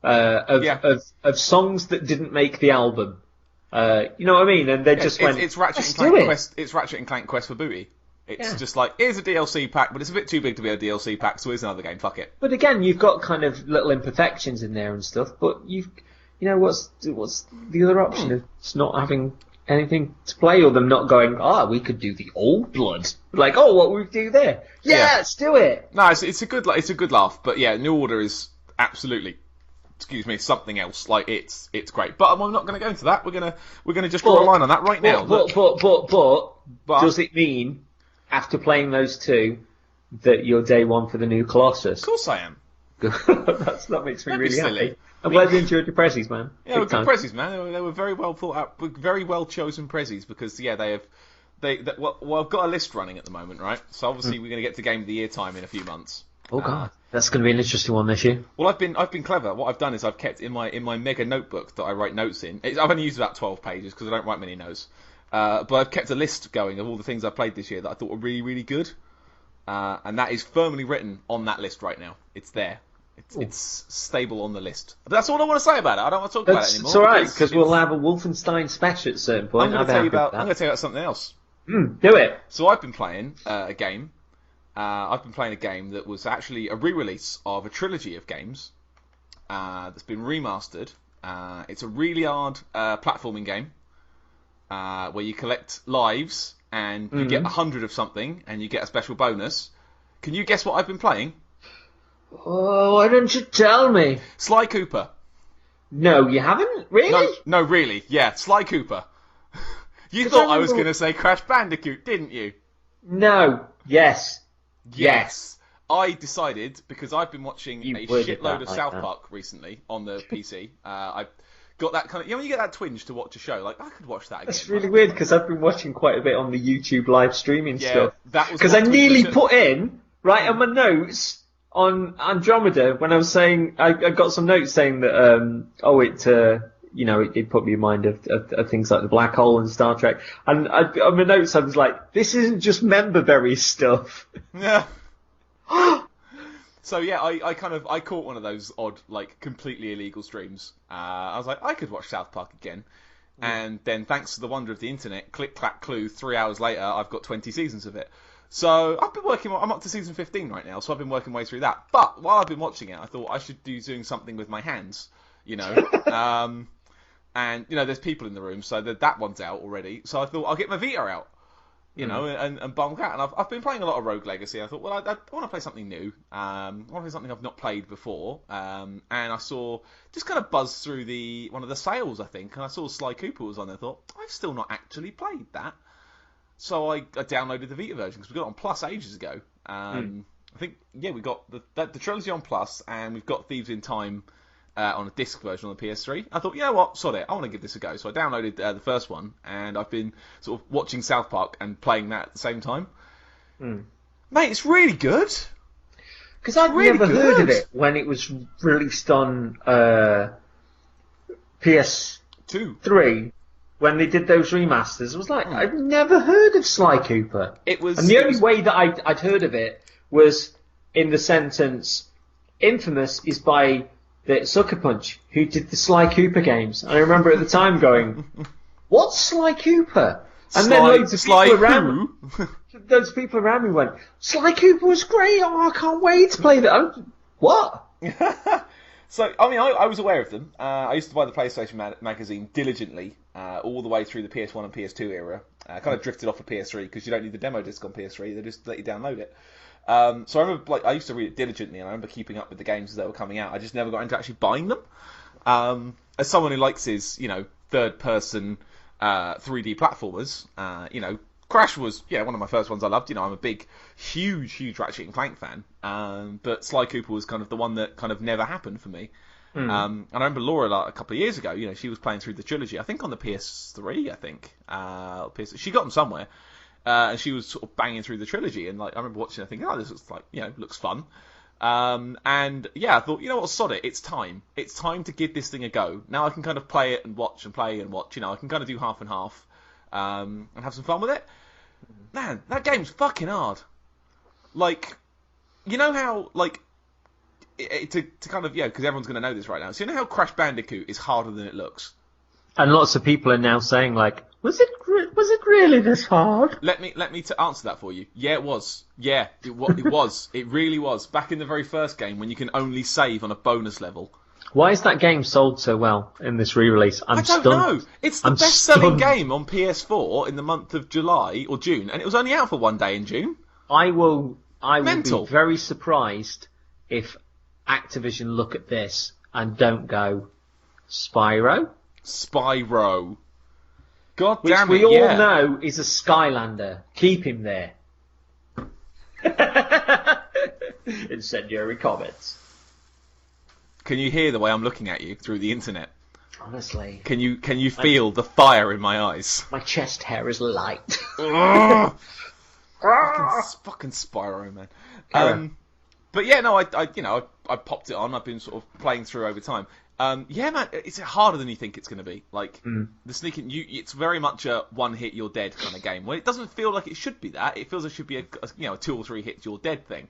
Of songs that didn't make the album. You know what I mean? And they just went, it's Ratchet and Clank Quest. It's Ratchet and Clank Quest for Booty. It's just like, here's a DLC pack, but it's a bit too big to be a DLC pack, so here's another game. Fuck it. But again, you've got kind of little imperfections in there and stuff. But what's the other option of just not having anything to play, or them not going, we could do the Old Blood. Like, what would we do there? Yeah, let's do it. No, it's a good laugh. But yeah, New Order is absolutely. Excuse me, something else. Like it's great, but I'm not going to go into that. We're gonna just draw a line on that right now. But does it mean after playing those two that you're day one for the new Colossus? Of course I am. that makes me really happy. I'm glad you enjoyed your Prezzies, man. Yeah, good Prezzies, man. They were very well thought out, very well chosen Prezzies because I've got a list running at the moment, right? So obviously we're going to get to Game of the Year time in a few months. Oh god, that's going to be an interesting one this year. Well, I've been clever. What I've done is I've kept in my mega notebook that I write notes in. I've only used about 12 pages because I don't write many notes. But I've kept a list going of all the things I played this year that I thought were really, really good. And that is firmly written on that list right now. It's there. It's stable on the list. But that's all I want to say about it. I don't want to talk about it anymore. It's alright, because we'll have a Wolfenstein special at a certain point. I'm going to tell you about something else. Do it. So I've been playing a game. I've been playing a game that was actually a re-release of a trilogy of games that's been remastered. It's a really hard platforming game where you collect lives and you get 100 of something and you get a special bonus. Can you guess what I've been playing? Oh, why don't you tell me? Sly Cooper. No, you haven't? Really? No, really. Yeah, Sly Cooper. You thought I was going to say Crash Bandicoot, didn't you? No. Yes. I decided, because I've been watching a shitload of South Park recently on the PC, I got that kind of... when you get that twinge to watch a show, like, I could watch that again. That's really weird, because I've been watching quite a bit on the YouTube live streaming stuff. Because I nearly put in, on my notes... On Andromeda, when I was saying, I got some notes saying that, it put me in mind of things like the black hole and Star Trek. And on my notes, I was like, this isn't just memberberry stuff. Yeah. So yeah, I caught one of those odd, like, completely illegal streams. I was like, I could watch South Park again. And then, thanks to the wonder of the internet, click, clack, clue, 3 hours later, I've got 20 seasons of it. So I've been I'm up to season 15 right now, so I've been working my way through that. But while I've been watching it, I thought I should do doing something with my hands, you know. And, you know, there's people in the room, so that one's out already. So I thought I'll get my Vita out, you know, and bump out. And I've been playing a lot of Rogue Legacy. I thought, well, I want to play something new. I want to play something I've not played before. And I saw, just kind of buzzed through one of the sales, I think, and I saw Sly Cooper was on there. I thought, I've still not actually played that. So I downloaded the Vita version, because we got it on Plus ages ago. I think, yeah, we got the trilogy on Plus, and we've got Thieves in Time on a disc version on the PS3. I thought, you know what, sod it, I want to give this a go. So I downloaded the first one, and I've been sort of watching South Park and playing that at the same time. Mate, it's really good. Because I'd really never heard of it when it was released on PS3, when they did those remasters. I was like, I've never heard of Sly Cooper. And the only way that I'd heard of it was in the sentence, Infamous is by the Sucker Punch, who did the Sly Cooper games. And I remember at the time going, what's Sly Cooper? And then loads of people around me went, Sly Cooper was great, I can't wait to play that. What? So, I mean, I was aware of them. I used to buy the PlayStation magazine diligently all the way through the PS1 and PS2 era. I kind of drifted off of PS3 because you don't need the demo disc on PS3, they just let you download it. So I remember, I used to read it diligently, and I remember keeping up with the games as they were coming out. I just never got into actually buying them. As someone who likes his, you know, third-person 3D platformers, you know, Crash was, one of my first ones I loved. You know, I'm a big, huge Ratchet and Clank fan. But Sly Cooper was kind of the one that kind of never happened for me. And I remember Laura, like, a couple of years ago, you know, she was playing through the trilogy. I think on the PS3, she got them somewhere. And she was sort of banging through the trilogy, and like I remember watching it thinking, oh, this looks like, you know, looks fun. And yeah, I thought, you know what, sod it, it's time to give this thing a go. Now I can kind of play it and watch and play and watch, you know, I can kind of do half and half, and have some fun with it. Man, that game's fucking hard. Like, you know how, like, to kind of, because everyone's going to know this right now, so you know how Crash Bandicoot is harder than it looks? And lots of people are now saying, like, was it really this hard? Let me answer that for you. Yeah, it was. Yeah, it was. It really was. Back in the very first game, when you can only save on a bonus level. Why is that game sold so well in this re-release? I don't know. It's the best-selling game on PS4 in the month of July or June, and it was only out for one day in June. I will be very surprised if Activision look at this and don't go, Spyro. God damn it, Which we all know is a Skylander. Keep him there. Incendiary comments. Can you hear the way I'm looking at you through the internet? Honestly. Can you feel the fire in my eyes? My chest hair is light. Fucking Spyro, man. But yeah, no, I popped it on. I've been sort of playing through over time. Yeah, man, it's harder than you think it's going to be. Like, the sneaking, it's very much a one-hit, you're dead kind of game. Well, it doesn't feel like it should be that. It feels like it should be a 2 or 3 hits, you're dead thing.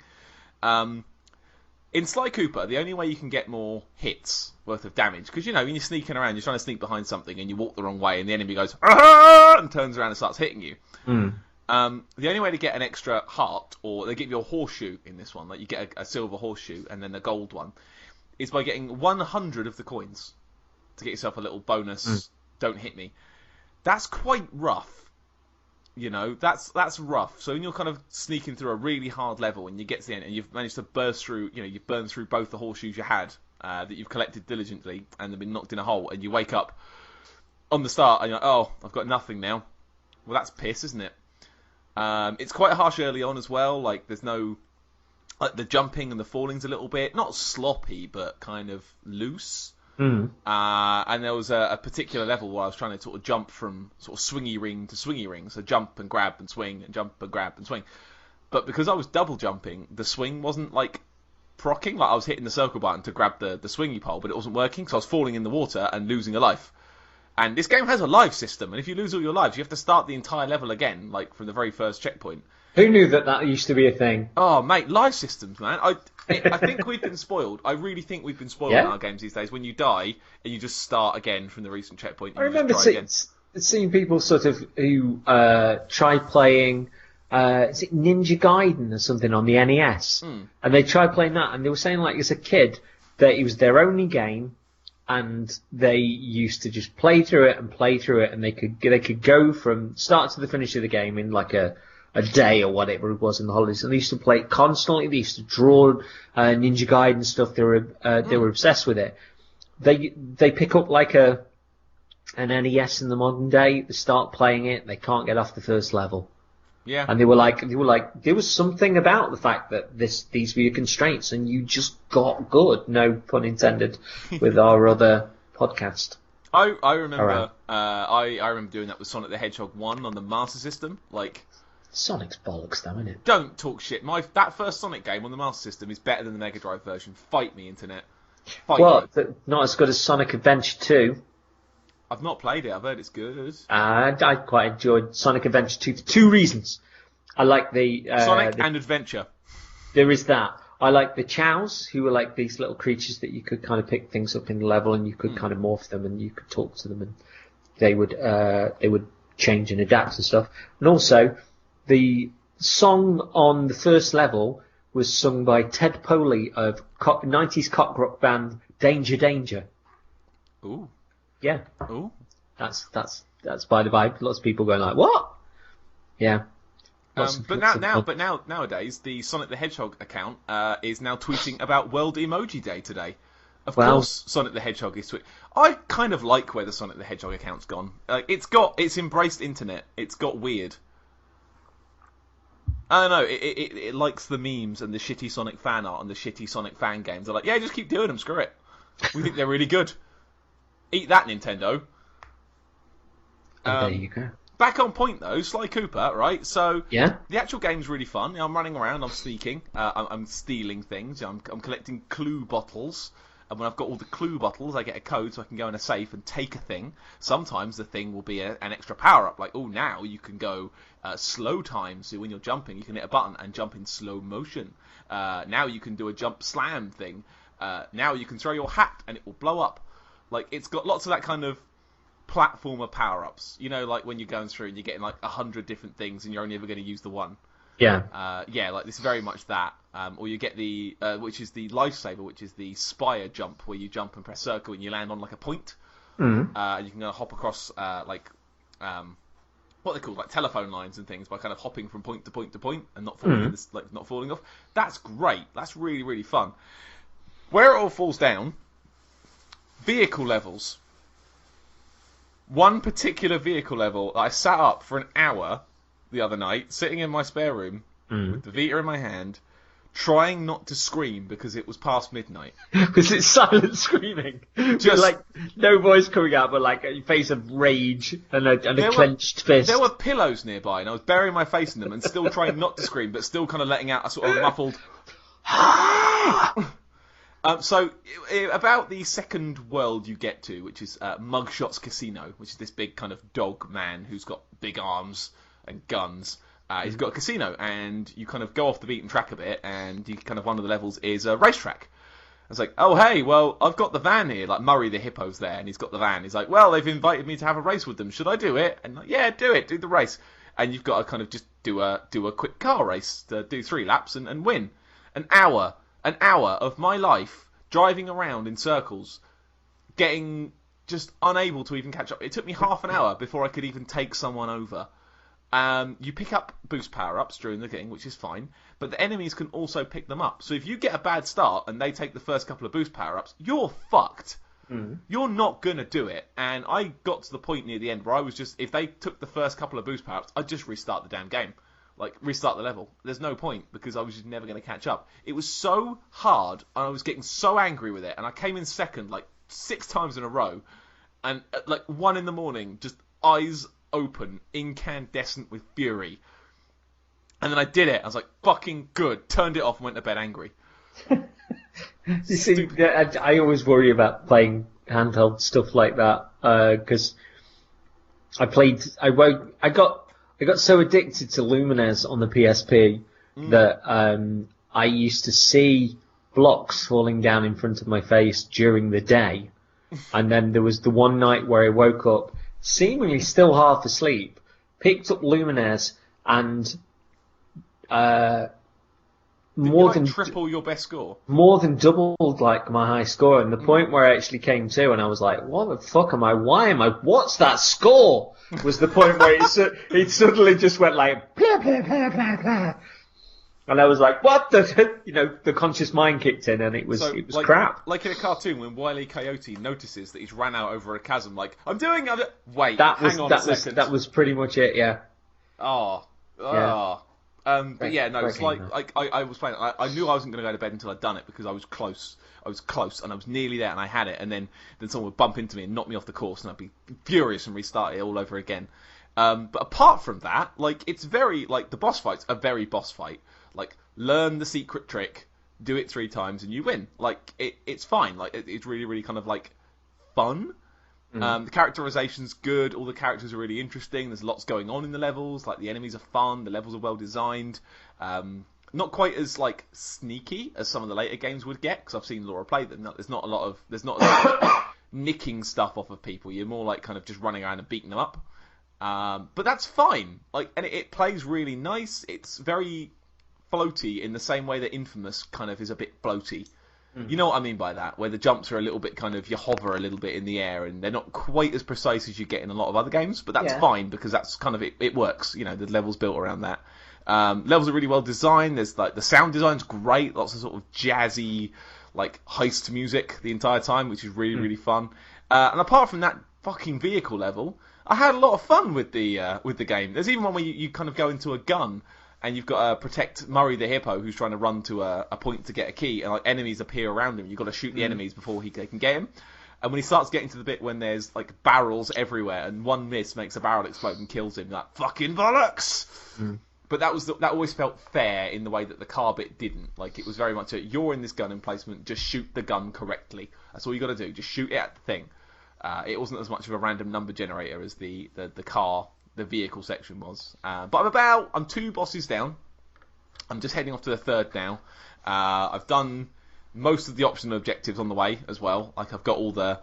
In Sly Cooper, the only way you can get more hits worth of damage, because, you know, when you're sneaking around, you're trying to sneak behind something, and you walk the wrong way, and the enemy goes, ah! And turns around and starts hitting you. The only way to get an extra heart, or they give you a horseshoe in this one, like you get a silver horseshoe, and then a gold one, is by getting 100 of the coins to get yourself a little bonus, don't hit me. That's quite rough. You know, that's rough. So when you're kind of sneaking through a really hard level and you get to the end and you've managed to burst through, you know, you've burned through both the horseshoes you had that you've collected diligently and they've been knocked in a hole, and you wake up on the start and you're like, oh, I've got nothing now. Well, that's piss, isn't it? It's quite harsh early on as well. Like, there's no... Like, the jumping and the falling's a little bit, not sloppy, but kind of loose. And there was a particular level where I was trying to sort of jump from sort of swingy ring to swingy ring. So jump and grab and swing and jump and grab and swing. But because I was double jumping, the swing wasn't, like, procking. Like, I was hitting the circle button to grab the swingy pole, but it wasn't working, so I was falling in the water and losing a life. And this game has a life system, and if you lose all your lives, you have to start the entire level again, like, from the very first checkpoint. Who knew that used to be a thing? Oh, mate, life systems, man. I think we've been spoiled. I really think we've been spoiled in our games these days. When you die and you just start again from the recent checkpoint. I remember seeing people sort of who try playing. Is it Ninja Gaiden or something on the NES? And they tried playing that, and they were saying like as a kid that it was their only game, and they used to just play through it, and they could go from start to the finish of the game in like a day or whatever it was in the holidays, and they used to play it constantly. They used to draw Ninja Gaiden stuff. They were obsessed with it. They pick up like an NES in the modern day. They start playing it. They can't get off the first level. Yeah. And they were like, there was something about the fact that these were your constraints, and you just got good. No pun intended, with our other podcast. I remember. I remember doing that with Sonic the Hedgehog 1 on the Master System. Like, Sonic's bollocks, though, isn't it? Don't talk shit. That first Sonic game on the Master System is better than the Mega Drive version. Fight me, internet. Fight me. Not as good as Sonic Adventure 2. I've not played it. I've heard it's good. I quite enjoyed Sonic Adventure 2 for two reasons. I like the Sonic and Adventure. There is that. I like the Chows, who were like these little creatures that you could kind of pick things up in the level, and you could kind of morph them, and you could talk to them, and they would change and adapt and stuff. And also, the song on the first level was sung by Ted Poley of 90s cock rock band Danger Danger. Ooh. Yeah. Ooh. That's by the by. Lots of people going like, what? Yeah. But nowadays, the Sonic the Hedgehog account is now tweeting about World Emoji Day today. Of course, Sonic the Hedgehog is tweeting. I kind of like where the Sonic the Hedgehog account's gone. It's embraced internet. It's got weird. I don't know. It likes the memes and the shitty Sonic fan art and the shitty Sonic fan games. They're like, yeah, just keep doing them. Screw it. We think they're really good. Eat that, Nintendo. There you go. Back on point though, Sly Cooper, right? So yeah, the actual game's really fun. I'm running around, I'm sneaking, I'm stealing things. I'm collecting clue bottles, and when I've got all the clue bottles, I get a code so I can go in a safe and take a thing. Sometimes the thing will be an extra power up, like now you can go slow time. So when you're jumping, you can hit a button and jump in slow motion. Now you can do a jump slam thing. Now you can throw your hat and it will blow up. Like, it's got lots of that kind of platformer power-ups. You know, like when you're going through and you're getting like 100 different things and you're only ever going to use the one. Yeah. Like this is very much that. Or you get the, which is the lifesaver, which is the spire jump, where you jump and press circle and you land on like a point. Mm-hmm. And you can hop across what they call like telephone lines and things by kind of hopping from point to point to point and not falling not falling off. That's great. That's really, really fun. Where it all falls down, vehicle levels. One particular vehicle level that I sat up for an hour the other night, sitting in my spare room with the Vita in my hand, trying not to scream because it was past midnight. Because it's silent screaming. Just like no voice coming out, but like a face of rage and a clenched fist. There were pillows nearby, and I was burying my face in them and still trying not to scream, but still kind of letting out a sort of muffled. So, about the second world you get to, which is Mugshot's Casino, which is this big kind of dog man who's got big arms and guns. He's got a casino, and you kind of go off the beaten track a bit, and you kind of one of the levels is a racetrack. It's like, oh, hey, well, I've got the van here. Like, Murray the hippo's there, and he's got the van. He's like, well, they've invited me to have a race with them. Should I do it? And like, yeah, do it. Do the race. And you've got to kind of just do a quick car race, to do 3 laps and win. An hour of my life driving around in circles, getting just unable to even catch up. It took me half an hour before I could even take someone over. You pick up boost power-ups during the thing, which is fine, but the enemies can also pick them up. So if you get a bad start and they take the first couple of boost power-ups, you're fucked. You're not going to do it. And I got to the point near the end where I was just, if they took the first couple of boost power-ups, I'd just restart the damn game. Like, restart the level. There's no point, because I was just never going to catch up. It was so hard, and I was getting so angry with it, and I came in second, like, 6 times in a row, and at, like, 1 in the morning, just eyes open, incandescent with fury. And then I did it. I was like, fucking good. Turned it off and went to bed angry. You see, I always worry about playing handheld stuff like that, because I got so addicted to Lumines on the PSP that I used to see blocks falling down in front of my face during the day. And then there was the one night where I woke up, seemingly still half asleep, picked up Lumines, and more than triple your best score. More than doubled like my high score, and the point where I actually came to, and I was like, "What the fuck am I? Why am I? What's that score?" Was the point where it suddenly just went like, blah, blah, blah, blah, blah. And I was like, "What the?" The conscious mind kicked in, and it was like, crap. Like in a cartoon when Wile E. Coyote notices that he's ran out over a chasm, like, wait, hang on a second. That was pretty much it, yeah. But yeah, no, it's like I was playing. I knew I wasn't going to go to bed until I'd done it because I was close. I was close, and I was nearly there, and I had it. And then someone would bump into me and knock me off the course, and I'd be furious and restart it all over again. But apart from that, like, it's very like the boss fight's a very boss fight. Like, learn the secret trick, do it 3 times, and you win. Like, it's fine. Like, it's really, really kind of like fun. The characterization's good. All the characters are really interesting. There's lots going on in the levels. Like, the enemies are fun. The levels are well designed. Not quite as like sneaky as some of the later games would get, because I've seen Laura play them. There's not a lot of nicking stuff off of people. You're more like kind of just running around and beating them up. But that's fine. Like, and it plays really nice. It's very floaty in the same way that Infamous kind of is a bit floaty. You know what I mean by that, where the jumps are a little bit kind of, you hover a little bit in the air, and they're not quite as precise as you get in a lot of other games, but that's fine, because that's kind of, it works, the level's built around that. Levels are really well designed. There's like, the sound design's great, lots of sort of jazzy, like, heist music the entire time, which is really, really fun. And apart from that fucking vehicle level, I had a lot of fun with the game. There's even one where you kind of go into a gun, and you've got to protect Murray the hippo, who's trying to run to a point to get a key, and like enemies appear around him. You've got to shoot the enemies before they can get him. And when he starts getting to the bit when there's like barrels everywhere, and one miss makes a barrel explode and kills him, like, fucking bollocks! But that always felt fair in the way that the car bit didn't. Like, it was very much you're in this gun emplacement, just shoot the gun correctly. That's all you got to do. Just shoot it at the thing. It wasn't as much of a random number generator as the vehicle section was. But I'm 2 bosses down. I'm just heading off to the 3rd now. I've done most of the optional objectives on the way as well. Like, I've got all the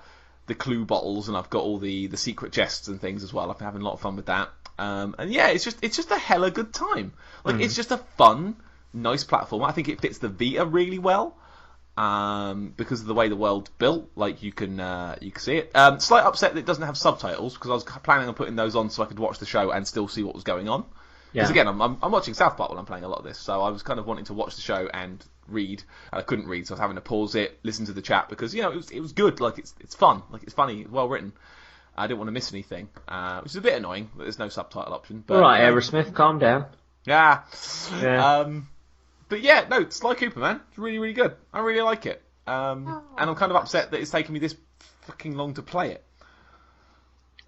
clue bottles, and I've got all the secret chests and things as well. I've been having a lot of fun with that. And yeah, it's just a hella good time. Like, it's just a fun, nice platform. I think it fits the Vita really well. Because of the way the world's built, like, you can see it. Slight upset that it doesn't have subtitles, because I was planning on putting those on so I could watch the show and still see what was going on. Because again, I'm watching South Park while I'm playing a lot of this, so I was kind of wanting to watch the show and read, and I couldn't read, so I was having to pause it, listen to the chat, because it was good. Like, it's fun, like, it's funny, it's well written. I didn't want to miss anything, which is a bit annoying that there's no subtitle option. But, all right, Aerosmith, calm down. Yeah. But yeah, no, Sly Cooper, man, it's really, really good. I really like it. And I'm kind of upset that it's taken me this fucking long to play it.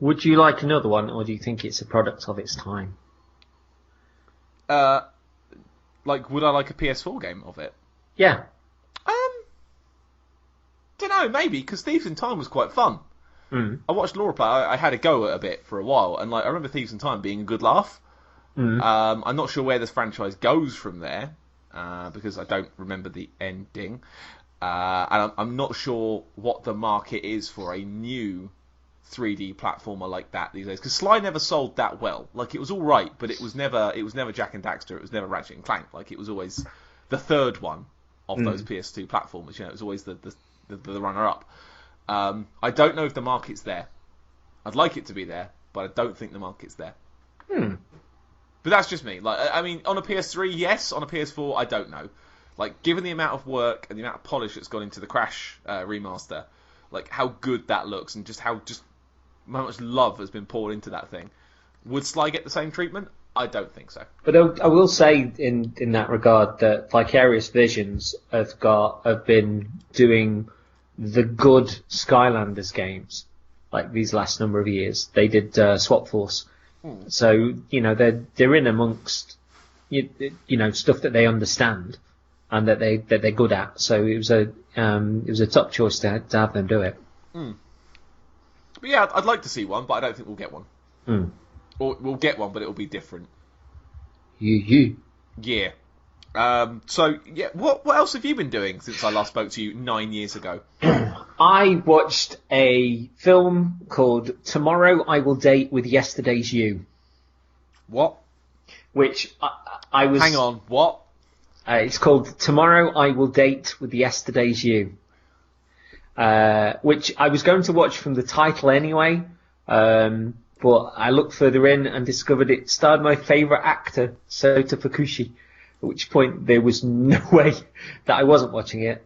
Would you like another one, or do you think it's a product of its time? Like, would I like a PS4 game of it? Yeah. Don't know, maybe, because Thieves in Time was quite fun. I watched Laura play. I had a go at a bit for a while, and like, I remember Thieves in Time being a good laugh. I'm not sure where this franchise goes from there, because I don't remember the ending. And I'm not sure what the market is for a new 3D platformer like that these days. Because Sly never sold that well. Like, it was all right, but it was never Jak and Daxter. It was never Ratchet and Clank. Like, it was always the 3rd one of those PS2 platformers. It was always the runner-up. I don't know if the market's there. I'd like it to be there, but I don't think the market's there. But that's just me. Like, I mean, on a PS3, yes. On a PS4, I don't know. Like, given the amount of work and the amount of polish that's gone into the Crash remaster, like, how good that looks, and just how much love has been poured into that thing. Would Sly get the same treatment? I don't think so. But I will say in that regard that Vicarious Visions have been doing the good Skylanders games, like, these last number of years. They did Swap Force. So, they're in amongst, stuff that they understand and that they're good at. So it was a top choice to have them do it. But yeah, I'd like to see one, but I don't think we'll get one. Or we'll get one, but it'll be different. Yeah. Yeah. So yeah, what else have you been doing since I last spoke to you 9 years ago? I watched a film called Tomorrow I Will Date with Yesterday's You, What? which I was... Hang on, what? It's called Tomorrow I Will Date with Yesterday's You, which I was going to watch from the title anyway, but I looked further in and discovered it starred my favourite actor, Sota Fukushi, at which point there was no way that I wasn't watching it.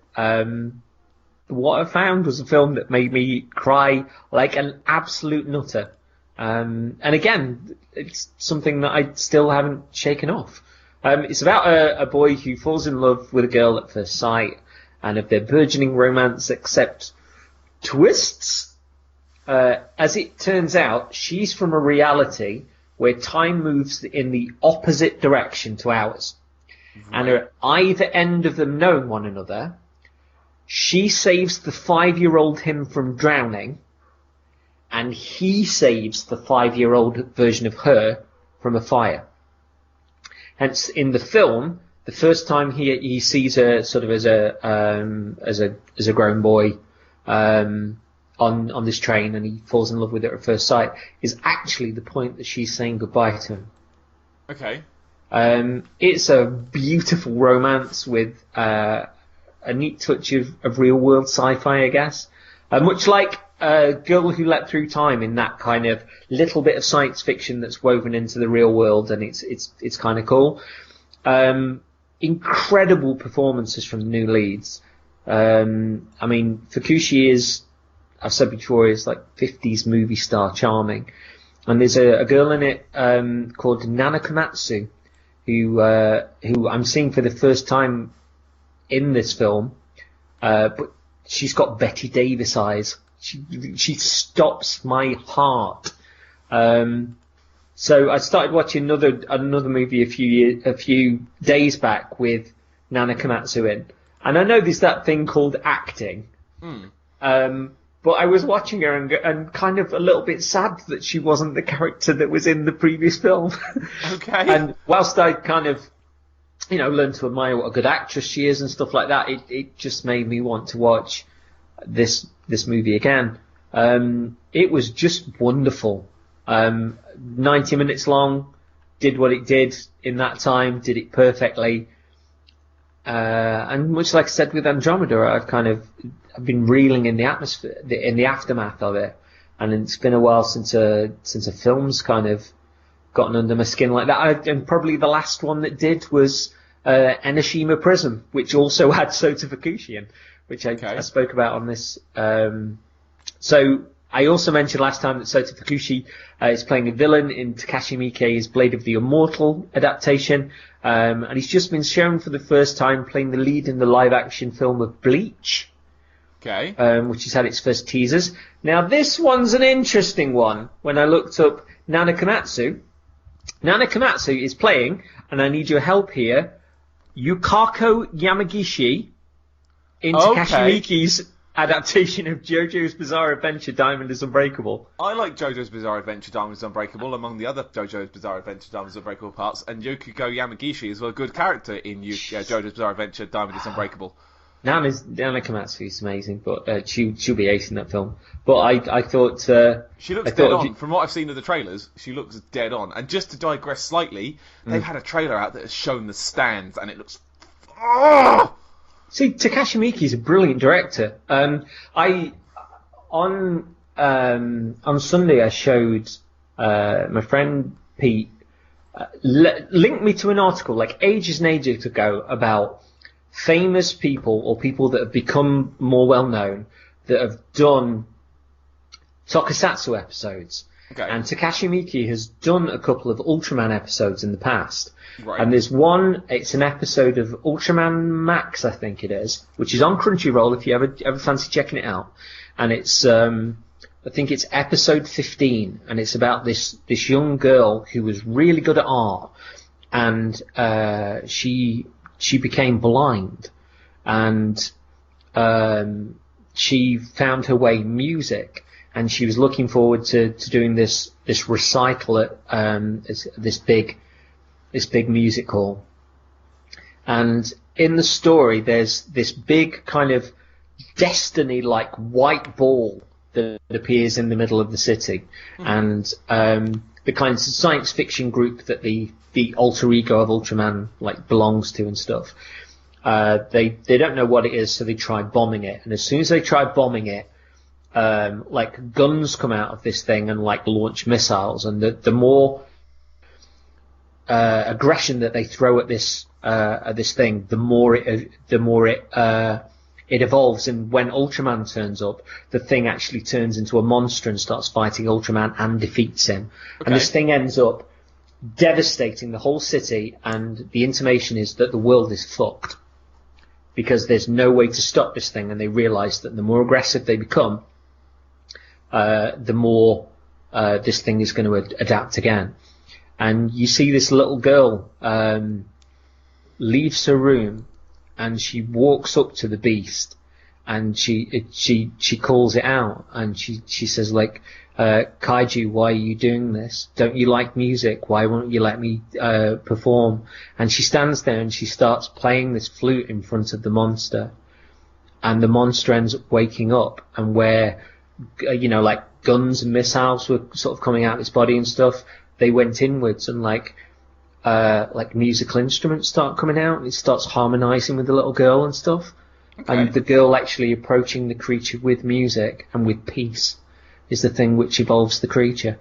What I found was a film that made me cry like an absolute nutter. And again, it's something that I still haven't shaken off. It's about a boy who falls in love with a girl at first sight, and of their burgeoning romance, except twists. As it turns out, she's from a reality where time moves in the opposite direction to ours. Right. And at either end of them knowing one another, she saves the 5-year-old him from drowning, and he saves the 5-year-old version of her from a fire. Hence, in the film, the first time he sees her sort of as a grown boy on this train, and he falls in love with her at first sight, is actually the point that she's saying goodbye to him. Okay. It's a beautiful romance with a neat touch of real world sci-fi, I guess. Much like Girl Who Leapt Through Time, in that kind of little bit of science fiction that's woven into the real world, and it's kind of cool. Incredible performances from the new leads. I mean, Fukushi is, I've said before, is like 50s movie star charming. And there's a girl in it called Nana Komatsu, who I'm seeing for the first time in this film, but she's got Betty Davis eyes. She stops my heart. So I started watching another movie a few days back with Nana Komatsu in, and I know there's that thing called acting. But I was watching her and kind of a little bit sad that she wasn't the character that was in the previous film. Okay. And whilst I kind of, learned to admire what a good actress she is and stuff like that, it just made me want to watch this movie again. It was just wonderful. 90 minutes long, did what it did in that time, did it perfectly. And much like I said with Andromeda, I've been reeling in the atmosphere, in the aftermath of it, and it's been a while since a film's kind of gotten under my skin like that. And probably the last one that did was Enoshima Prism, which also had Sota Fukushi in, which I spoke about on this. So I also mentioned last time that Sota Fukushi is playing a villain in Takashi Miike's Blade of the Immortal adaptation, and he's just been shown for the first time playing the lead in the live-action film of Bleach, which has had its first teasers. Now, this one's an interesting one. When I looked up Nana Komatsu is playing, and I need your help here, Yukako Yamagishi in Takashi Miike's adaptation of JoJo's Bizarre Adventure Diamond is Unbreakable. I like JoJo's Bizarre Adventure Diamond is Unbreakable among the other JoJo's Bizarre Adventure Diamond is Unbreakable parts, and Yukiko Yamagishi is a good character in JoJo's Bizarre Adventure Diamond is Unbreakable. Nana Komatsu is amazing, but she'll be acing that film. But I thought... she looks dead on. From what I've seen of the trailers, she looks dead on. And just to digress slightly, they've had a trailer out that has shown the stands, and it looks... See, Takashi Miike is a brilliant director. On Sunday I showed my friend Pete linked me to an article like ages and ages ago about famous people or people that have become more well known that have done Tokusatsu episodes. Okay. And Takashi Miike has done a couple of Ultraman episodes in the past. Right. And there's one, it's an episode of Ultraman Max, I think it is, which is on Crunchyroll if you ever fancy checking it out. And it's, I think it's episode 15, and it's about this young girl who was really good at art, and she became blind, and she found her way in music, and she was looking forward to doing this recital at this big music hall. And in the story, there's this big kind of destiny-like white ball that appears in the middle of the city, and the kind of science fiction group that the alter ego of Ultraman like belongs to and stuff. They don't know what it is, so they try bombing it. And as soon as they try bombing it, like guns come out of this thing and like launch missiles. And the more aggression that they throw at this thing, the more it evolves. And when Ultraman turns up, the thing actually turns into a monster and starts fighting Ultraman and defeats him. Okay. And this thing ends up devastating the whole city, and the intimation is that the world is fucked because there's no way to stop this thing. And they realise that the more aggressive they become, the more this thing is going to adapt again. And you see this little girl leaves her room, and she walks up to the beast, and she calls it out, and she says like, Kaiju, why are you doing this? Don't you like music? Why won't you let me perform? And she stands there and she starts playing this flute in front of the monster, and the monster ends up waking up, and where like guns and missiles were sort of coming out of its body and stuff, they went inwards, and like musical instruments start coming out, and it starts harmonizing with the little girl and stuff. Okay. And the girl actually approaching the creature with music and with peace is the thing which evolves the creature.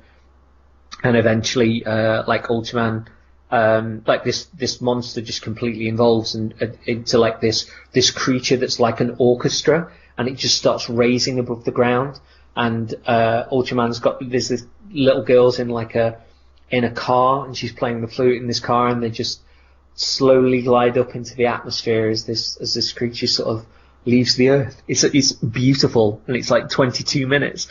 And eventually, like Ultraman, like this monster just completely evolves into like this creature that's like an orchestra, and it just starts raising above the ground. And Ultraman's there's this little girl's in a car, and she's playing the flute in this car, and they just slowly glide up into the atmosphere as this creature sort of leaves the earth. It's beautiful, and it's like 22 minutes.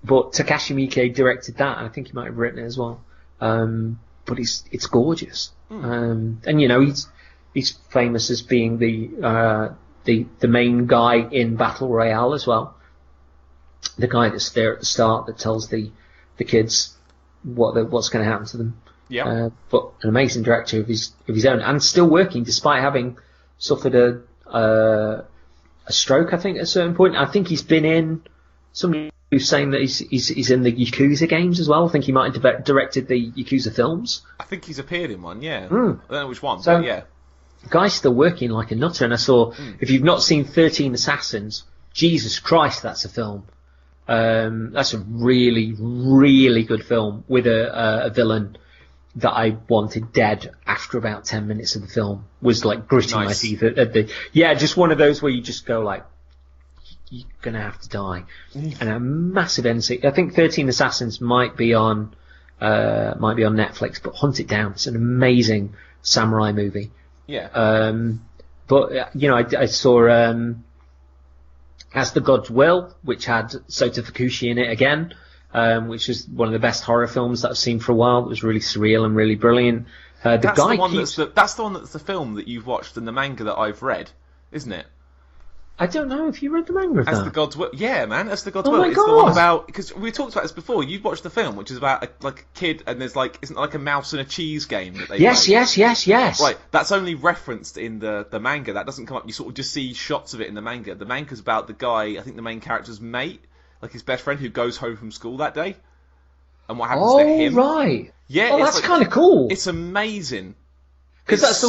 But Takashi Miike directed that, and I think he might have written it as well. But it's gorgeous. And he's famous as being the main guy in Battle Royale as well. The guy that's there at the start that tells the kids what's going to happen to them. Yeah. But an amazing director of his own, and still working despite having suffered a stroke, I think, at a certain point. I think he's been in. Somebody who's saying that he's in the Yakuza games as well. I think he might have directed the Yakuza films. I think he's appeared in one. Yeah. I don't know which one, so, but yeah. The guy's still working like a nutter. And I saw, if you've not seen 13 Assassins, Jesus Christ, that's a film. That's a really, really good film with a villain that I wanted dead after about 10 minutes of the film. Was like gritting my teeth at just one of those where you just go like, you're gonna have to die. And a massive end scene. I think 13 Assassins might be on Netflix, but hunt it down. It's an amazing samurai movie. Yeah. But I saw As the Gods Will, which had Sota Fukushi in it again, which is one of the best horror films that I've seen for a while. It was really surreal and really brilliant. That's the one that's the film that you've watched and the manga that I've read, isn't it? I don't know if you read the manga of that. As the Gods Will. Yeah, man, As the Gods Will. My it's God. The one about, because we talked about this before. You've watched the film, which is about a kid, and there's like, isn't it like a mouse and a cheese game that they Yes. Right, that's only referenced in the manga. That doesn't come up. You sort of just see shots of it in the manga. The manga's about the guy, I think the main character's mate, like his best friend, who goes home from school that day, and what happens to him. Oh, right. Yeah, oh, that's kind of cool. It's amazing. Because that's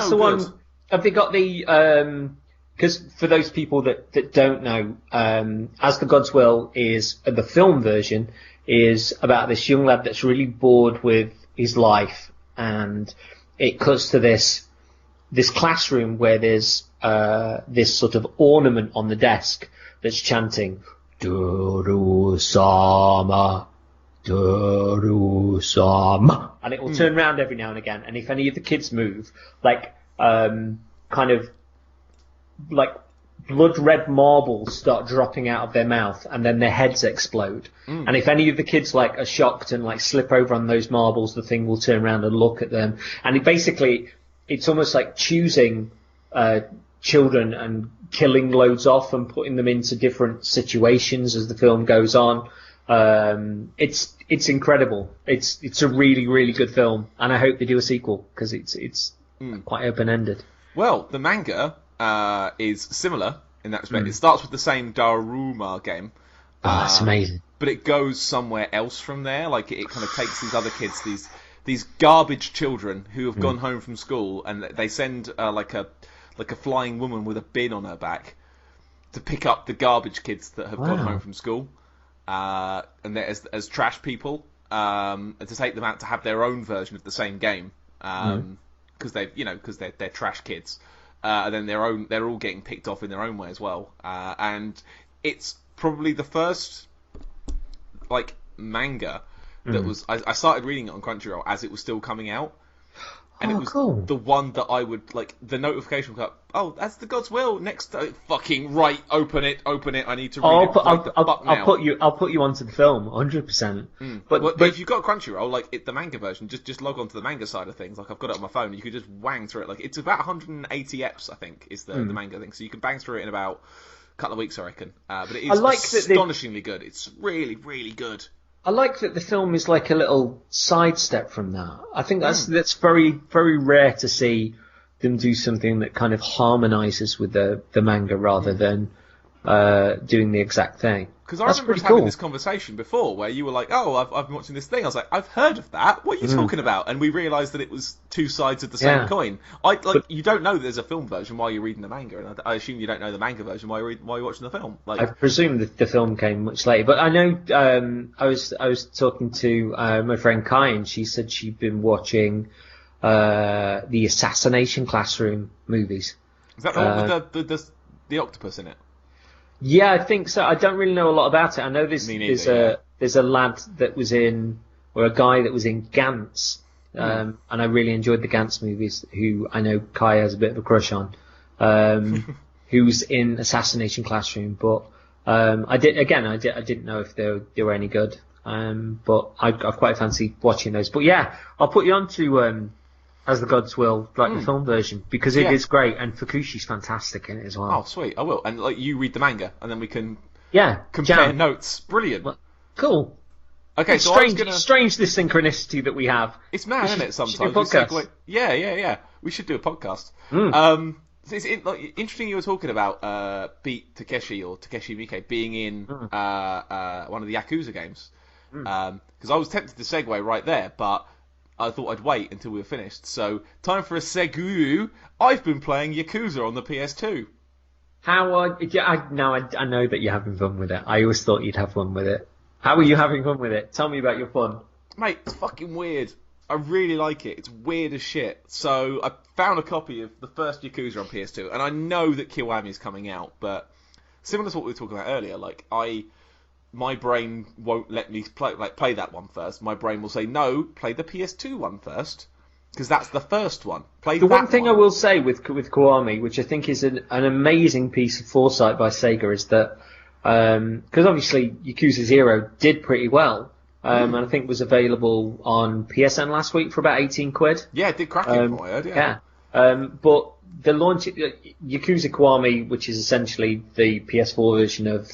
the one. Have they got the? Because for those people that don't know, As the Gods Will is the film version is about this young lad that's really bored with his life, and it cuts to this classroom where there's this sort of ornament on the desk that's chanting Duru-sama, Duru-sama, and it will turn around every now and again, and if any of the kids move, like kind of like blood red marbles start dropping out of their mouth, and then their heads explode. And if any of the kids like are shocked and like slip over on those marbles, the thing will turn around and look at them. And it's almost like choosing children and killing loads off and putting them into different situations as the film goes on. It's incredible. It's a really, really good film, and I hope they do a sequel because it's quite open ended. Well, the manga is similar in that respect. Mm. It starts with the same Daruma game. Oh, that's amazing. But it goes somewhere else from there. Like, it kind of takes these other kids, these garbage children who have gone home from school, and they send like a flying woman with a bin on her back to pick up the garbage kids that have gone home from school, and they're as trash people, and to take them out to have their own version of the same game, because they're trash kids, and then they're all getting picked off in their own way as well, and it's probably the first like manga that was I started reading it on Crunchyroll as it was still coming out, and it was cool. the one that I would like. The notification would go, "Oh, that's the God's will." Next, fucking right, open it. I need to read it. I'll put you onto the film, 100%. But if you've got Crunchyroll, like the manga version, just log on to the manga side of things. Like I've got it on my phone, you could just wang through it. Like it's about 180 eps, I think, is the manga thing. So you can bang through it in about a couple of weeks, I reckon. But it is astonishingly good. It's really, really good. I like that the film is like a little sidestep from that. I think that's very, very rare to see them do something that kind of harmonises with the manga rather than doing the exact thing. Because I remember us having this conversation before where you were like, "Oh, I've been watching this thing." I was like, "I've heard of that. What are you talking about?" And we realised that it was two sides of the same coin. You don't know that there's a film version while you're reading the manga, and I assume you don't know the manga version while you're watching the film. Like, I presume that the film came much later, but I know I was talking to my friend Kai, and she said she'd been watching the Assassination Classroom movies. Is that the one with the octopus in it? Yeah, I think so. I don't really know a lot about it. I know there's a lad that was in, or a guy that was in Gantz, and I really enjoyed the Gantz movies, who I know Kai has a bit of a crush on, who's in Assassination Classroom, but I didn't know if they were any good, but I quite fancy watching those. But yeah, I'll put you on to As the Gods Will, like the film version, because it is great, and Fukushi's fantastic in it as well. Oh, sweet, I will. And like you read the manga, and then we can compare notes. Brilliant. Well, cool. Okay, it's so strange this synchronicity that we have. It's mad, isn't it? Sometimes. Yeah. We should do a podcast. It's interesting you were talking about Beat Takeshi or Takeshi Miike being in one of the Yakuza games, because I was tempted to segue right there, but I thought I'd wait until we were finished. So, time for a segue. I've been playing Yakuza on the PS2. I know that you're having fun with it. I always thought you'd have fun with it. How are you having fun with it? Tell me about your fun. Mate, it's fucking weird. I really like it. It's weird as shit. So, I found a copy of the first Yakuza on PS2, and I know that Kiwami's coming out, but similar to what we were talking about earlier, like, my brain won't let me play that one first. My brain will say, no, play the PS2 one first, because that's the first one. The one thing I will say with Kiwami, which I think is an amazing piece of foresight by Sega, is that because obviously Yakuza 0 did pretty well, and I think was available on PSN last week for about 18 quid. Yeah, it did cracking from what I heard, yeah. But the launch Yakuza Kiwami, which is essentially the PS4 version of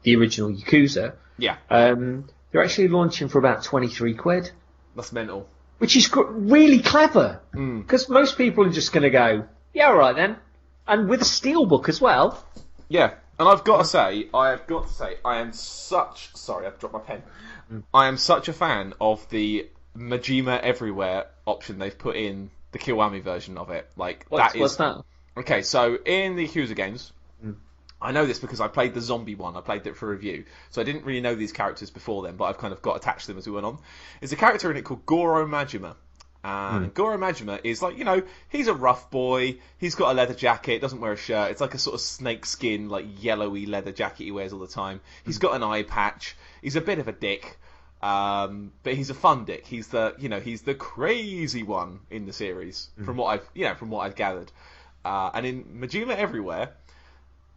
the original Yakuza, they're actually launching for about 23 quid. That's mental. Which is really clever, because most people are just going to go, yeah, all right then, and with a steelbook as well. Yeah, and I've got to say, I am such... Sorry, I've dropped my pen. I am such a fan of the Majima Everywhere option they've put in the Kiwami version of it. Like, what's that? Okay, so in the Yakuza games, I know this because I played the zombie one. I played it for review. So I didn't really know these characters before then, but I've kind of got attached to them as we went on. There's a character in it called Goro Majima. And Goro Majima is like, he's a rough boy. He's got a leather jacket, doesn't wear a shirt. It's like a sort of snake skin, like yellowy leather jacket he wears all the time. He's got an eye patch. He's a bit of a dick. But he's a fun dick. He's the crazy one in the series, from what I've gathered. And in Majima Everywhere,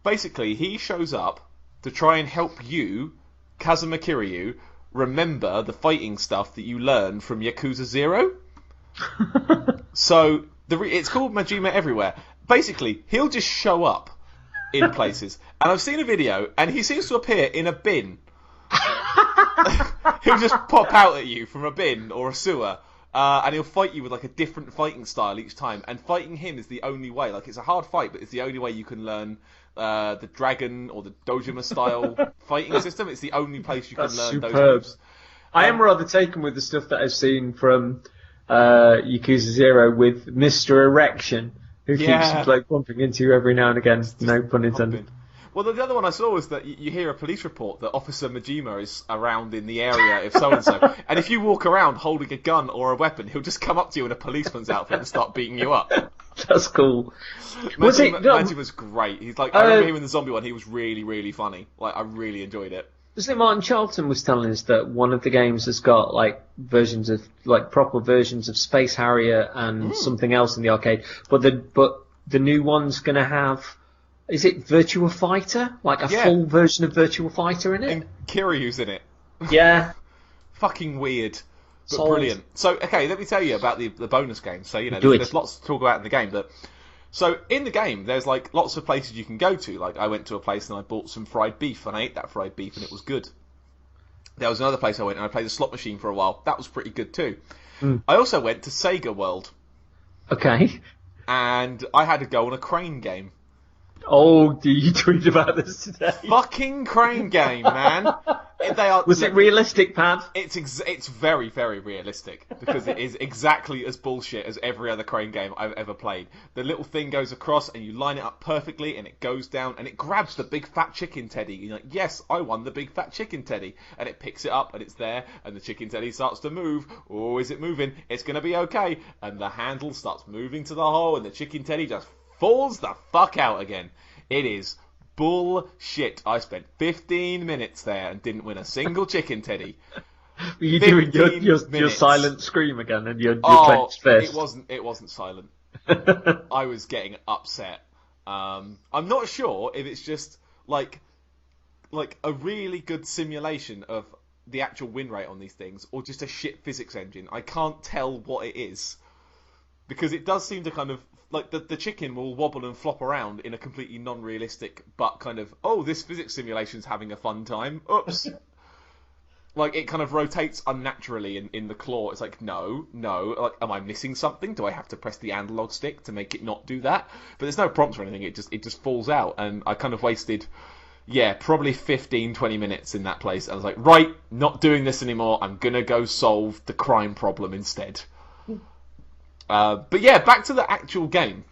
basically, he shows up to try and help you, Kazuma Kiryu, remember the fighting stuff that you learned from Yakuza 0. So, it's called Majima Everywhere. Basically, he'll just show up in places. And I've seen a video, and he seems to appear in a bin. He'll just pop out at you from a bin or a sewer, And he'll fight you with like a different fighting style each time. And fighting him is the only way. Like, it's a hard fight, but it's the only way you can learn the dragon or the Dojima style fighting system. It's the only place you can learn superb. those moves. I am rather taken with the stuff that I've seen from Yakuza 0 with Mr. Erection, who keeps like bumping into you every now and again. No pun intended. Well, the other one I saw was that you hear a police report that Officer Majima is around in the area if so-and-so. And if you walk around holding a gun or a weapon, he'll just come up to you in a policeman's outfit and start beating you up. That's cool. Majima's great. He's like, I remember him in the zombie one, he was really, really funny. Like, I really enjoyed it. Wasn't it Martin Charlton was telling us that one of the games has got like versions of like proper versions of Space Harrier and something else in the arcade, but the new one's gonna have, is it Virtua Fighter? Like a full version of Virtua Fighter in it? And Kiryu's in it. Yeah. Fucking weird, but brilliant. So, okay, let me tell you about the bonus game. So, there's lots to talk about in the game, but so in the game, there's like lots of places you can go to. Like, I went to a place and I bought some fried beef, and I ate that fried beef, and it was good. There was another place I went and I played a slot machine for a while. That was pretty good too. I also went to Sega World. Okay. And I had to go on a crane game. Oh, do you tweet about this today? Fucking crane game, man. Was it realistic, Pad? It's very, very realistic, because it is exactly as bullshit as every other crane game I've ever played. The little thing goes across and you line it up perfectly and it goes down and it grabs the big fat chicken teddy. You're like, yes, I won the big fat chicken teddy. And it picks it up and it's there and the chicken teddy starts to move. Oh, is it moving? It's going to be okay. And the handle starts moving to the hole and the chicken teddy just falls the fuck out again. It is bullshit. I spent 15 minutes there and didn't win a single chicken teddy. Were you doing your silent scream again and your clenched fist? It wasn't silent. I was getting upset. I'm not sure if it's just like a really good simulation of the actual win rate on these things, or just a shit physics engine. I can't tell what it is, because it does seem to kind of like the chicken will wobble and flop around in a completely non-realistic, but kind of, oh, this physics simulation's having a fun time. Oops. Like, it kind of rotates unnaturally in the claw. It's like, no. Like, am I missing something? Do I have to press the analog stick to make it not do that? But there's no prompts or anything. It just falls out. And I kind of wasted, probably 15, 20 minutes in that place. I was like, right, not doing this anymore. I'm going to go solve the crime problem instead. But yeah, back to the actual game.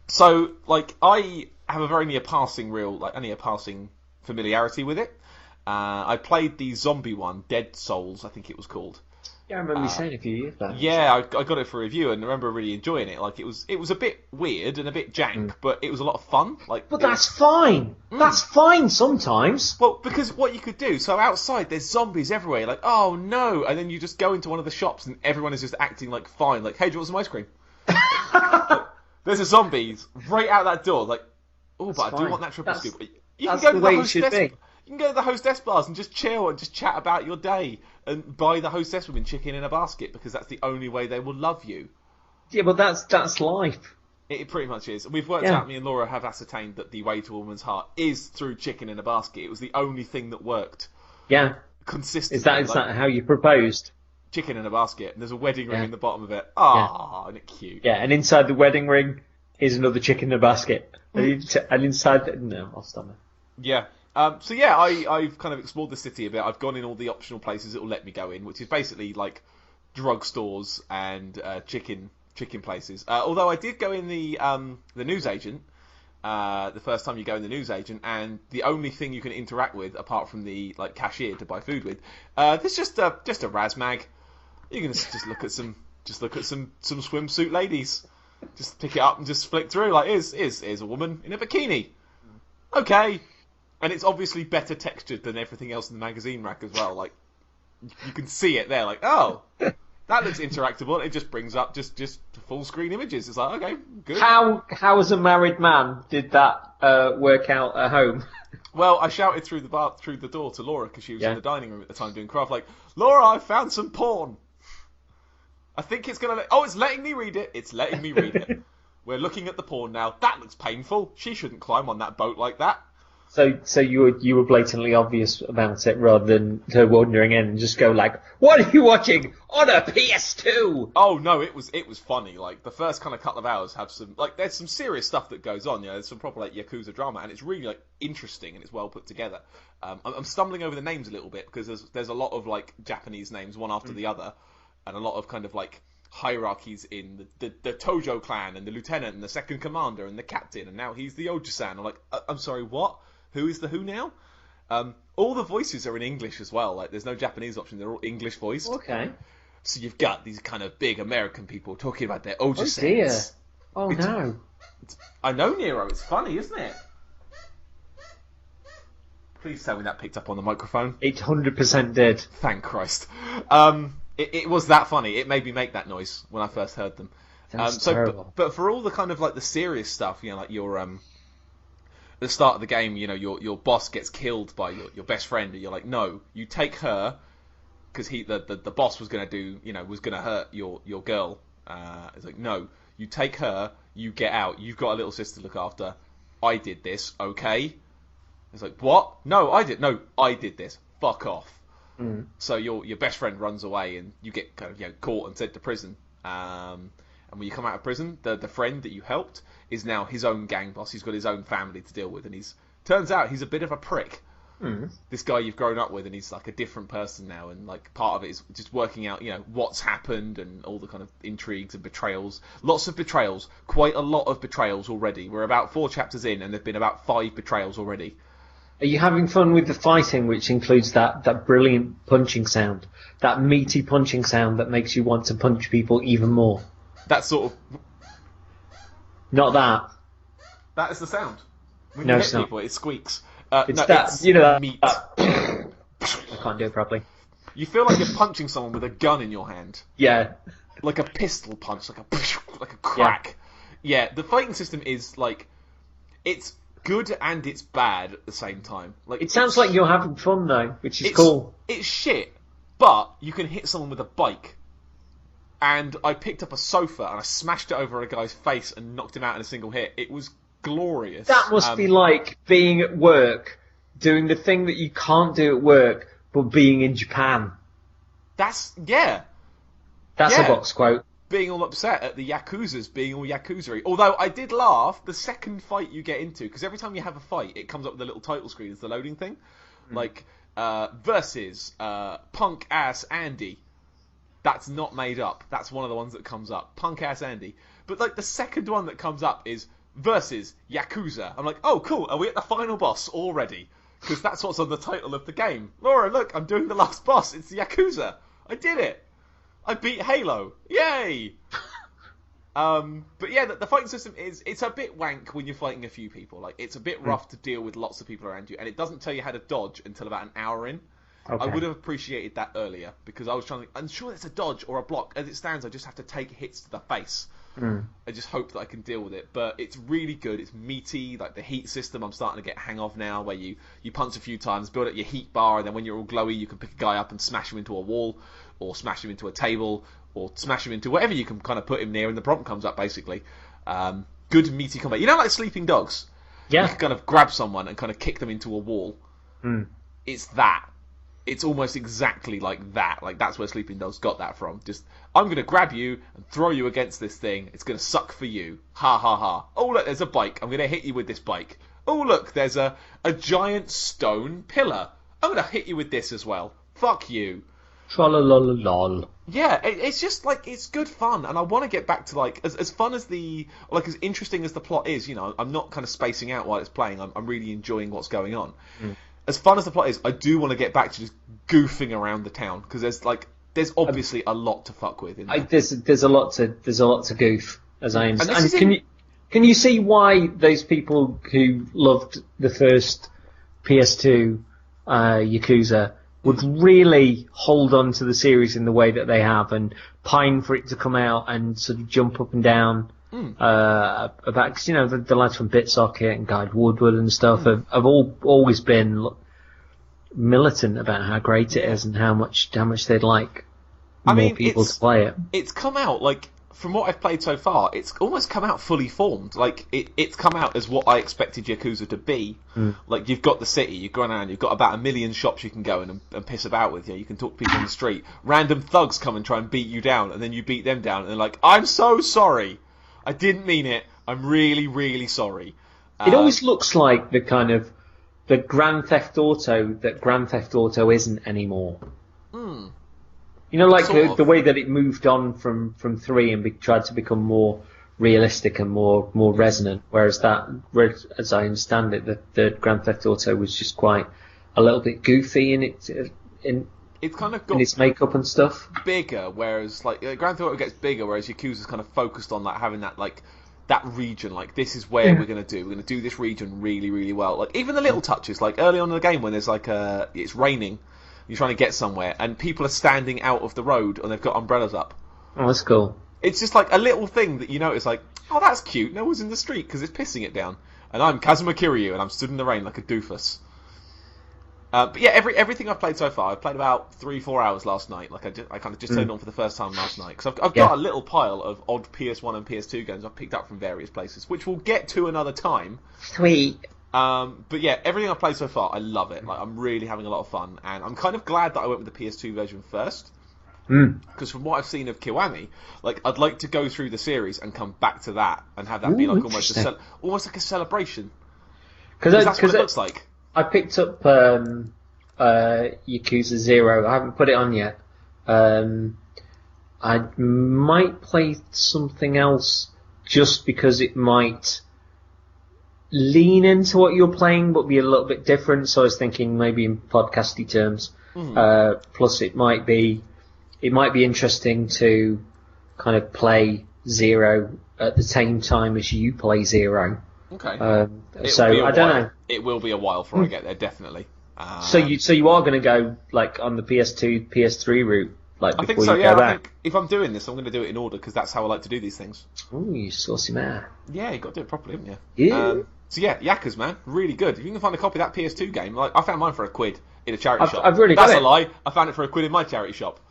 So, like, I have a very near passing familiarity with it. I played the zombie one, Dead Souls, I think it was called. Yeah, I remember you saying a few years back. Yeah, I got it for review and I remember really enjoying it. Like, it was a bit weird and a bit jank, but it was a lot of fun. But that's fine. That's fine sometimes. Well, because what you could do, so outside there's zombies everywhere. You're like, oh no, and then you just go into one of the shops and everyone is just acting like fine. Like, hey, do you want some ice cream? Like, there's a zombie right out that door. Like, oh, but I do want that triple scoop. You can go to the hostess. You can go to the hostess bars and just chill and just chat about your day and buy the hostess women chicken in a basket, because that's the only way they will love you. Yeah, but that's life. It pretty much is. We've worked out, me and Laura have ascertained that the way to a woman's heart is through chicken in a basket. It was the only thing that worked. Yeah. Consistently. Is that how you proposed? Chicken in a basket. And there's a wedding ring in the bottom of it. Ah, isn't it cute? Yeah, and inside the wedding ring is another chicken in a basket. And inside... No, I'll stop it. Yeah. So yeah, I've kind of explored the city a bit. I've gone in all the optional places it will let me go in, which is basically like drugstores and chicken places. Although I did go in the newsagent the first time you go in the newsagent, and the only thing you can interact with apart from the like cashier to buy food with, there's just a razmag. You can just look at some swimsuit ladies. Just pick it up and just flick through. Like, here's a woman in a bikini. Okay. And it's obviously better textured than everything else in the magazine rack as well. Like, you can see it there. Like, oh, that looks interactable. It just brings up just full screen images. It's like, okay, good. How as a married man did that work out at home? Well, I shouted through the door to Laura, because she was in the dining room at the time doing craft. Like, Laura, I found some porn. I think it's gonna. It's letting me read it. It's letting me read it. We're looking at the porn now. That looks painful. She shouldn't climb on that boat like that. So you were blatantly obvious about it rather than her wandering in and just go like, "What are you watching on a PS2?" Oh no, it was funny. Like the first kind of couple of hours have some there's some serious stuff that goes on. There's some proper like Yakuza drama, and it's really like interesting and it's well put together. I'm stumbling over the names a little bit because there's a lot of like Japanese names one after the other, and a lot of kind of like hierarchies in the Tojo clan and the lieutenant and the second commander and the captain, and now he's the Oji-san. I'm like, I'm sorry, what? Who is the who now? All the voices are in English as well. Like, there's no Japanese option. They're all English voiced. Okay. So you've got these kind of big American people talking about their Oji-sans. Oh dear. Oh no. I know, Nero. It's funny, isn't it? Please tell me that picked up on the microphone. It 100% did. Thank Christ. It was that funny. It made me make that noise when I first heard them. That's terrible. But for all the kind of like the serious stuff, you know, like your at the start of the game, you know, your boss gets killed by your best friend, and you're like, no, you take her, because the boss was gonna was gonna hurt your girl. It's like, no, you take her, you get out, you've got a little sister to look after. I did this, okay? It's like, what? No, I did this. Fuck off. Mm. So your best friend runs away, and you get kind of caught and sent to prison. And when you come out of prison, the friend that you helped is now his own gang boss. He's got his own family to deal with, and turns out he's a bit of a prick. Mm. This guy you've grown up with, and he's like a different person now, and like part of it is just working out, what's happened and all the kind of intrigues and betrayals. Lots of betrayals, quite a lot of betrayals already. We're about 4 chapters in, and there've been about 5 betrayals already. Are you having fun with the fighting, which includes that brilliant punching sound, that meaty punching sound that makes you want to punch people even more? That sort of... Not that. That is the sound. When No, you it's hit not. people, it squeaks. It's no, that, it's that meat. I can't do it properly. You feel like you're punching someone with a gun in your hand. Yeah. Like a pistol punch, like a crack. Yeah, the fighting system is like... It's good and it's bad at the same time. Like, It sounds like you're having fun though, which is cool. It's shit, but you can hit someone with a bike. And I picked up a sofa and I smashed it over a guy's face and knocked him out in a single hit. It was glorious. That must be like being at work, doing the thing that you can't do at work, but being in Japan. That's a box quote. Being all upset at the Yakuzas being all Yakuza-y. Although I did laugh the second fight you get into, because every time you have a fight, it comes up with a little title screen as the loading thing. Like, versus Punk Ass Andy. That's not made up. That's one of the ones that comes up. Punk Ass Andy. But like the second one that comes up is versus Yakuza. I'm like, oh cool, are we at the final boss already? Because that's what's on the title of the game. Laura, look, I'm doing the last boss. It's the Yakuza. I did it. I beat Halo. Yay! But yeah, the fighting system it's a bit wank when you're fighting a few people. Like, it's a bit rough to deal with lots of people around you, and it doesn't tell you how to dodge until about an hour in. Okay. I would have appreciated that earlier, because I was trying to... I'm sure there's a dodge or a block. As it stands, I just have to take hits to the face. I just hope that I can deal with it. But it's really good. It's meaty. Like, the heat system I'm starting to get hang of now, where you punch a few times, build up your heat bar, and then when you're all glowy, you can pick a guy up and smash him into a wall, or smash him into a table, or smash him into whatever you can kind of put him near, and the prompt comes up, basically. Good, meaty combat. You know, like Sleeping Dogs? Yeah. You can kind of grab someone and kind of kick them into a wall. It's that. It's almost exactly like that. Like, that's where Sleeping Dogs got that from. Just, I'm going to grab you and throw you against this thing. It's going to suck for you. Ha ha ha. Oh, look, there's a bike. I'm going to hit you with this bike. Oh, look, there's a giant stone pillar. I'm going to hit you with this as well. Fuck you. Tra-la-la-la-lol. Yeah, it's just, like, it's good fun. And I want to get back to, like, as fun as as interesting as the plot is, I'm not kind of spacing out while it's playing. I'm really enjoying what's going on. As fun as the plot is, I do want to get back to just goofing around the town, because there's obviously a lot to fuck with in there. There's a lot to goof, as I understand. And can you see why those people who loved the first PS2 Yakuza would really hold on to the series in the way that they have, and pine for it to come out and sort of jump up and down about, because the lads from Bitsocket and Guide Woodward and stuff have always been militant about how great it is and how much they'd like more people to play it. It's come out like from what I've played so far, it's almost come out fully formed. Like, it's come out as what I expected Yakuza to be. Like, you've got the city, you've gone around, you've got about 1 million shops you can go in and piss about with. You can talk to people on the street. Random thugs come and try and beat you down, and then you beat them down, and they're like, I'm so sorry. I didn't mean it. I'm really, really sorry. It always looks like the kind of the Grand Theft Auto that Grand Theft Auto isn't anymore. You know, like the way that it moved on from 3 and tried to become more realistic and more resonant, whereas as I understand it, the Grand Theft Auto was just quite a little bit goofy in its kind of got in its makeup and stuff. Bigger, whereas like Grand Theft Auto gets bigger, whereas Yakuza's kind of focused on like having that like that region. Like, this is where we're gonna do this region really, really well. Like, even the little touches, like early on in the game when there's like it's raining. You're trying to get somewhere, and people are standing out of the road, and they've got umbrellas up. Oh, that's cool. It's just like a little thing that you notice, like, oh, that's cute. No one's in the street because it's pissing it down. And I'm Kazuma Kiryu, and I'm stood in the rain like a doofus. But yeah, everything I've played so far, I've played about 3-4 hours last night. Like, I kind of just turned on for the first time last night. Because I've got a little pile of odd PS1 and PS2 games I've picked up from various places, which we'll get to another time. Sweet. But yeah, everything I've played so far, I love it. Like, I'm really having a lot of fun, and I'm kind of glad that I went with the PS2 version first. Because from what I've seen of Kiwami, like, I'd like to go through the series and come back to that and have that be like almost like a celebration. Because that's what it looks like. I picked up Yakuza 0. I haven't put it on yet. I might play something else just because it might lean into what you're playing but be a little bit different, so I was thinking maybe in podcasty terms. Plus it might be interesting to kind of play 0 at the same time as you play 0. Okay. So I don't know. It will be a while before I get there, definitely. So you are going to go like on the PS2 PS3 route, like I before think so. you Yeah, go I back? think if I'm doing this, I'm going to do it in order because that's how I like to do these things. Ooh, you saucy man. Yeah, you got to do it properly, haven't you? Yeah. So yeah, Yakuza, man, really good. If you can find a copy of that PS2 game, like I found mine for £1 in a charity shop. I've already got That's it. a lie. I found it for £1 in my charity shop.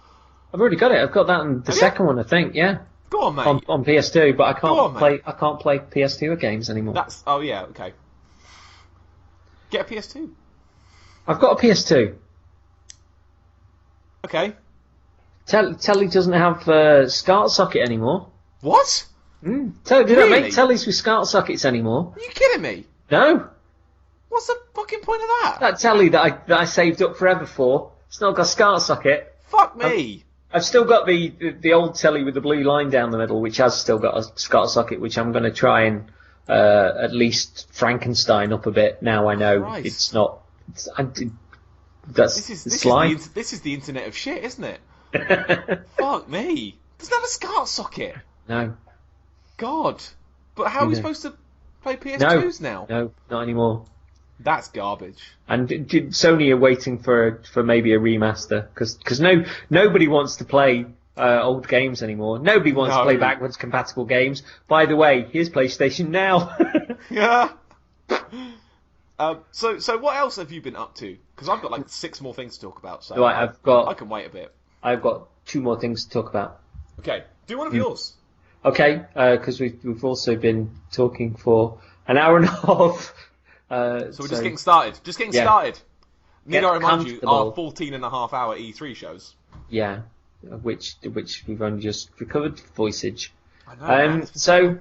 I've already got it. I've got that in the second one, I think. Yeah. Go on, mate. On PS2, but I can't Go on, play. I can't play PS2 games anymore. Oh yeah, okay. Get a PS2. I've got a PS2. Okay. Telly doesn't have SCART socket anymore. What? They don't Really? make tellies with SCART sockets anymore. Are you kidding me? No. What's the fucking point of that? That telly that I saved up forever for, it's not got a SCART socket. Fuck me. I've still got the old telly with the blue line down the middle, which has still got a SCART socket, which I'm going to try and at Frankenstein up a bit. Now I know Christ. it's not. This is the internet of shit, isn't it? Fuck me. Doesn't have a SCART socket. No. God. But how are we supposed to play PS2s now? No, not anymore. That's garbage. And Sony are waiting for maybe a remaster because nobody wants to play old games anymore. Nobody wants to play backwards compatible games. By the way, here's PlayStation Now. Yeah. So what else have you been up to? Because I've got like 6 more things to talk about. So right, I can wait a bit. I've got 2 more things to talk about. Okay, do one of yours. Okay, because we've also been talking for an hour and a half. So we're just getting started. Started. Need I remind you, our 14.5-hour E3 shows. Yeah, which we've only just recovered voicage. I know.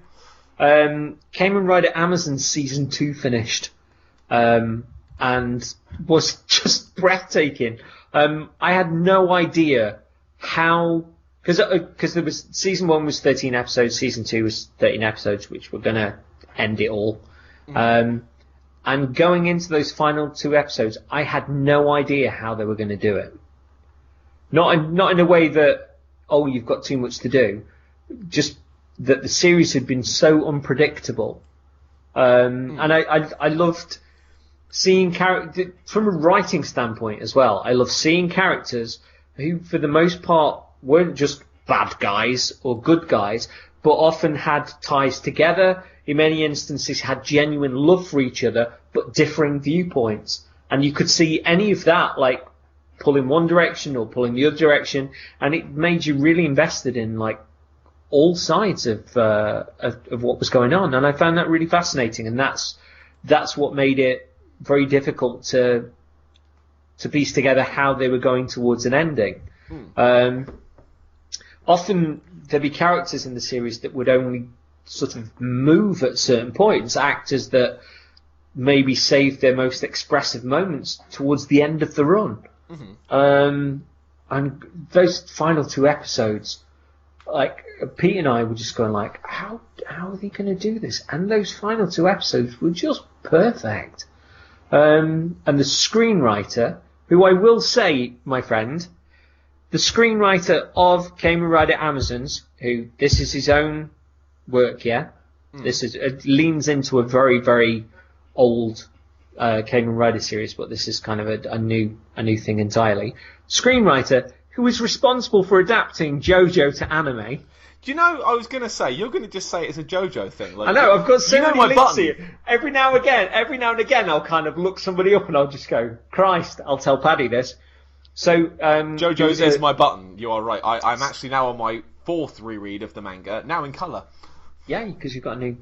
Kamen Rider Amazon Season 2 finished, and was just breathtaking. I had no idea how, because there was Season 1 was 13 episodes, Season 2 was 13 episodes, which were gonna end it all. And going into those final 2 episodes, I had no idea how they were going to do it. Not in a way that, oh, you've got too much to do. Just that the series had been so unpredictable. And I loved seeing characters, from a writing standpoint as well, I love seeing characters who, for the most part, weren't just bad guys or good guys, but often had ties together, in many instances had genuine love for each other, but differing viewpoints. And you could see any of that, like, pull in one direction or pull in the other direction, and it made you really invested in, like, all sides of what was going on, and I found that really fascinating, and that's what made it very difficult to piece together how they were going towards an ending. Often there'd be characters in the series that would only sort of move at certain points, actors that maybe saved their most expressive moments towards the end of the run. And those final 2 episodes, like Pete and I were just going like, how are they going to do this? And those final 2 episodes were just perfect. And the screenwriter, who I will say, my friend, the screenwriter of Kamen Rider Amazons, who this is his own work, this is it leans into a very, very old Kamen Rider series, but this is kind of a new thing entirely. Screenwriter who was responsible for adapting JoJo to anime. Do you know, I was going to say, you're going to just say it's a JoJo thing. Like, I know, I've got so many links button. here. Every now and again, I'll kind of look somebody up and I'll just go, Christ, I'll tell Paddy this. So, JoJo's is my button, you are right. I'm actually now on my 4th reread of the manga, now in colour. Yeah, because you've got a new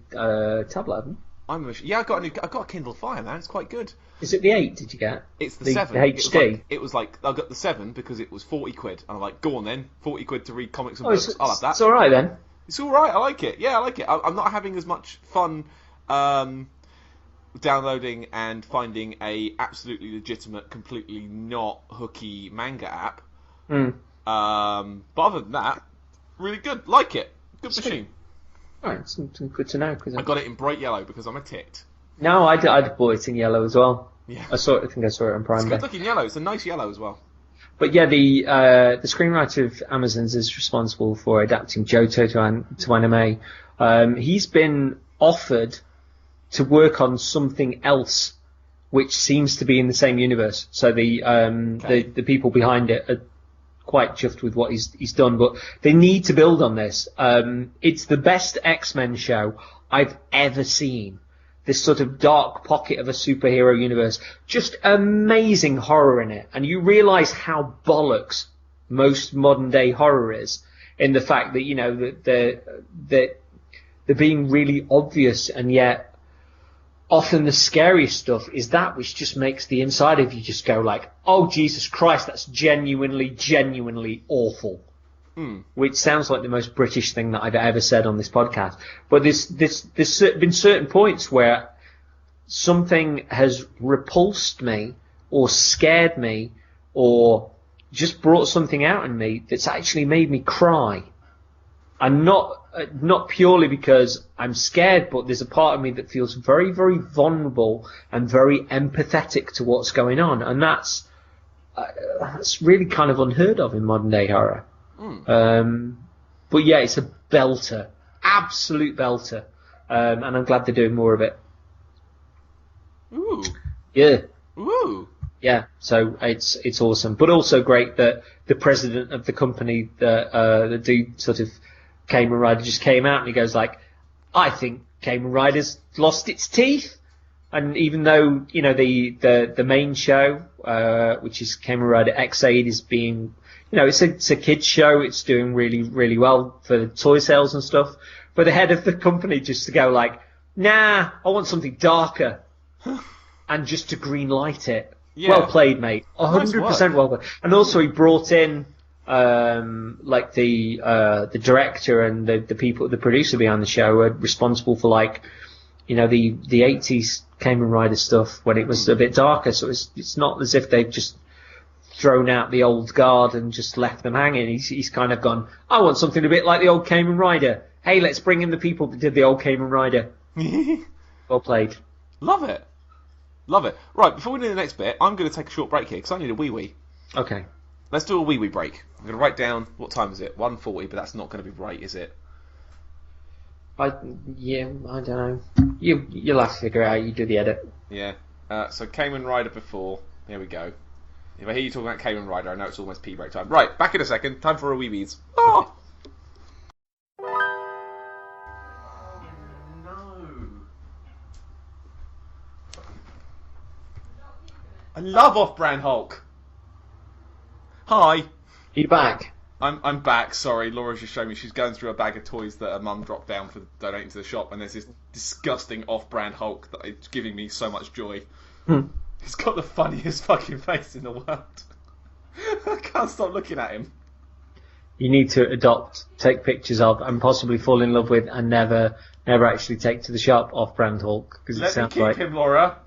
tablet, haven't you? I got a Kindle Fire, man. It's quite good. Is it the 8? Did you get? It's the 7. The HD. It was like I got the 7 because it was 40 quid, and I'm like, go on then, 40 quid to read comics and Oh, books. I'll have that. It's all right then. It's all right. I like it. Yeah, I like it. I'm not having as much fun downloading and finding a absolutely legitimate, completely not hooky manga app. But other than that, really good. Like it. Good machine. Alright, it's good to know. Cause I got it in bright yellow because I'm a tit. No, I bought it in yellow as well. Yeah. I think I saw it on Prime It's Day. good looking yellow. It's a nice yellow as well. But yeah, the screenwriter of Amazons is responsible for adapting Johto to anime. He's been offered to work on something else, which seems to be in the same universe. So the people behind it are quite chuffed with what he's done, but they need to build on this. It's the best X-Men show I've ever seen. This sort of dark pocket of a superhero universe, just amazing horror in it, and you realise how bollocks most modern day horror is, in the fact that that they're being really obvious, and yet often the scariest stuff is that which just makes the inside of you just go like, oh Jesus Christ, that's genuinely awful. Which sounds like the most British thing that I've ever said on this podcast. But there's been certain points where something has repulsed me or scared me or just brought something out in me that's actually made me cry. And not purely because I'm scared, but there's a part of me that feels very, very vulnerable and very empathetic to what's going on. And that's really kind of unheard of in modern day horror. But yeah, it's a belter, absolute belter, and I'm glad they're doing more of it. Ooh. Yeah. Ooh. Yeah. So it's awesome, but also great that the president of the company that do sort of Kamen Rider just came out and he goes like, I think Kamen Rider's lost its teeth. And even though the main show, which is Kamen Rider X8, is being it's a kids show. It's doing really, really well for toy sales and stuff. But the head of the company just to go like, nah, I want something darker, and just to green light it. Yeah. Well played, mate. 100% well played. And also he brought in like the director and the people, the producer behind the show are responsible for the 80s Kamen Rider stuff when it was a bit darker. So it's not as if they've just thrown out the old guard and just left them hanging. He's kind of gone, I want something a bit like the old Kamen Rider. Hey, let's bring in the people that did the old Kamen Rider. Well played. Love it. Right, before we do the next bit, I'm going to take a short break here because I need a wee-wee. Okay. Let's do a wee-wee break. I'm going to write down, what time is it? 1:40, but that's not going to be right, is it? I don't know. You'll have to figure it out. You do the edit. Yeah. So Kamen Rider before. Here we go. If I hear you talking about Kamen Rider, I know it's almost pee break time. Right, back in a second. Time for a wee-wees. Oh! I love Off-Brand Hulk. Hi. Are you back? I'm back. Sorry, Laura's just showing me she's going through a bag of toys that her mum dropped down for donating to the shop, and there's this disgusting off-brand Hulk that is giving me so much joy. He's got the funniest fucking face in the world. I can't stop looking at him. You need to adopt, take pictures of, and possibly fall in love with, and never actually take to the shop off-brand Hulk, because it sounds Let me keep him, Laura.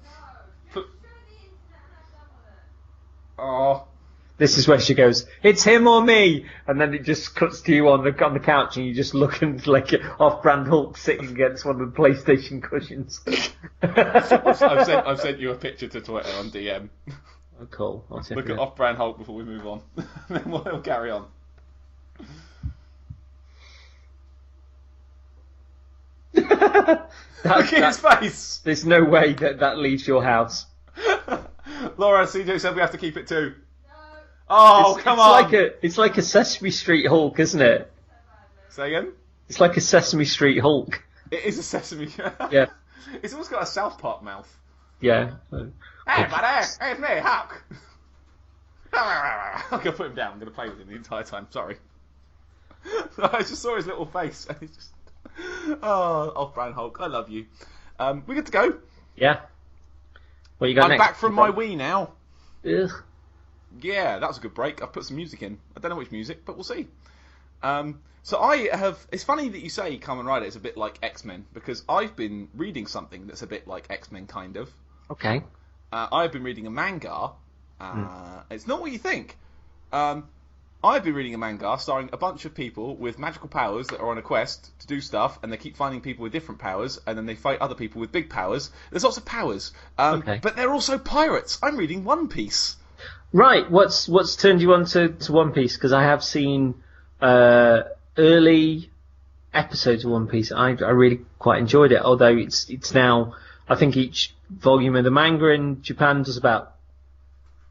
Oh. This is where she goes, "It's him or me," and then it just cuts to you on the couch, and you just looking like an off-brand Hulk sitting against one of the PlayStation cushions. I've sent you a picture to Twitter on DM. Oh, cool. Look at off-brand Hulk before we move on. Then we'll carry on. Look at his face. There's no way that leaves your house. Laura, CJ said we have to keep it too. Oh, come on! It's like a Sesame Street Hulk, isn't it? Say again? It's like a Sesame Street Hulk. It is a Sesame. Yeah. It's almost got a South Park mouth. Yeah. Hey, buddy! Hey, it's me, Hulk! I'm going to put him down. I'm going to play with him the entire time. Sorry. I just saw his little face. And he's just... Oh, off-brand Hulk. I love you. We're good to go. Yeah. What you got I'm next? back from my Wii now. Ugh. Yeah, that was a good break. I've put some music in. I don't know which music, but we'll see. So I have... It's funny that you say Kamen Rider is a bit like X-Men, because I've been reading something that's a bit like X-Men, kind of. Okay. I've been reading a manga. It's not what you think. I've been reading a manga starring a bunch of people with magical powers that are on a quest to do stuff, and they keep finding people with different powers, and then they fight other people with big powers. There's lots of powers. But they're also pirates. I'm reading One Piece. Right. What's turned you on to One Piece? Because I have seen early episodes of One Piece. I really quite enjoyed it, although it's now... I think each volume of the manga in Japan does about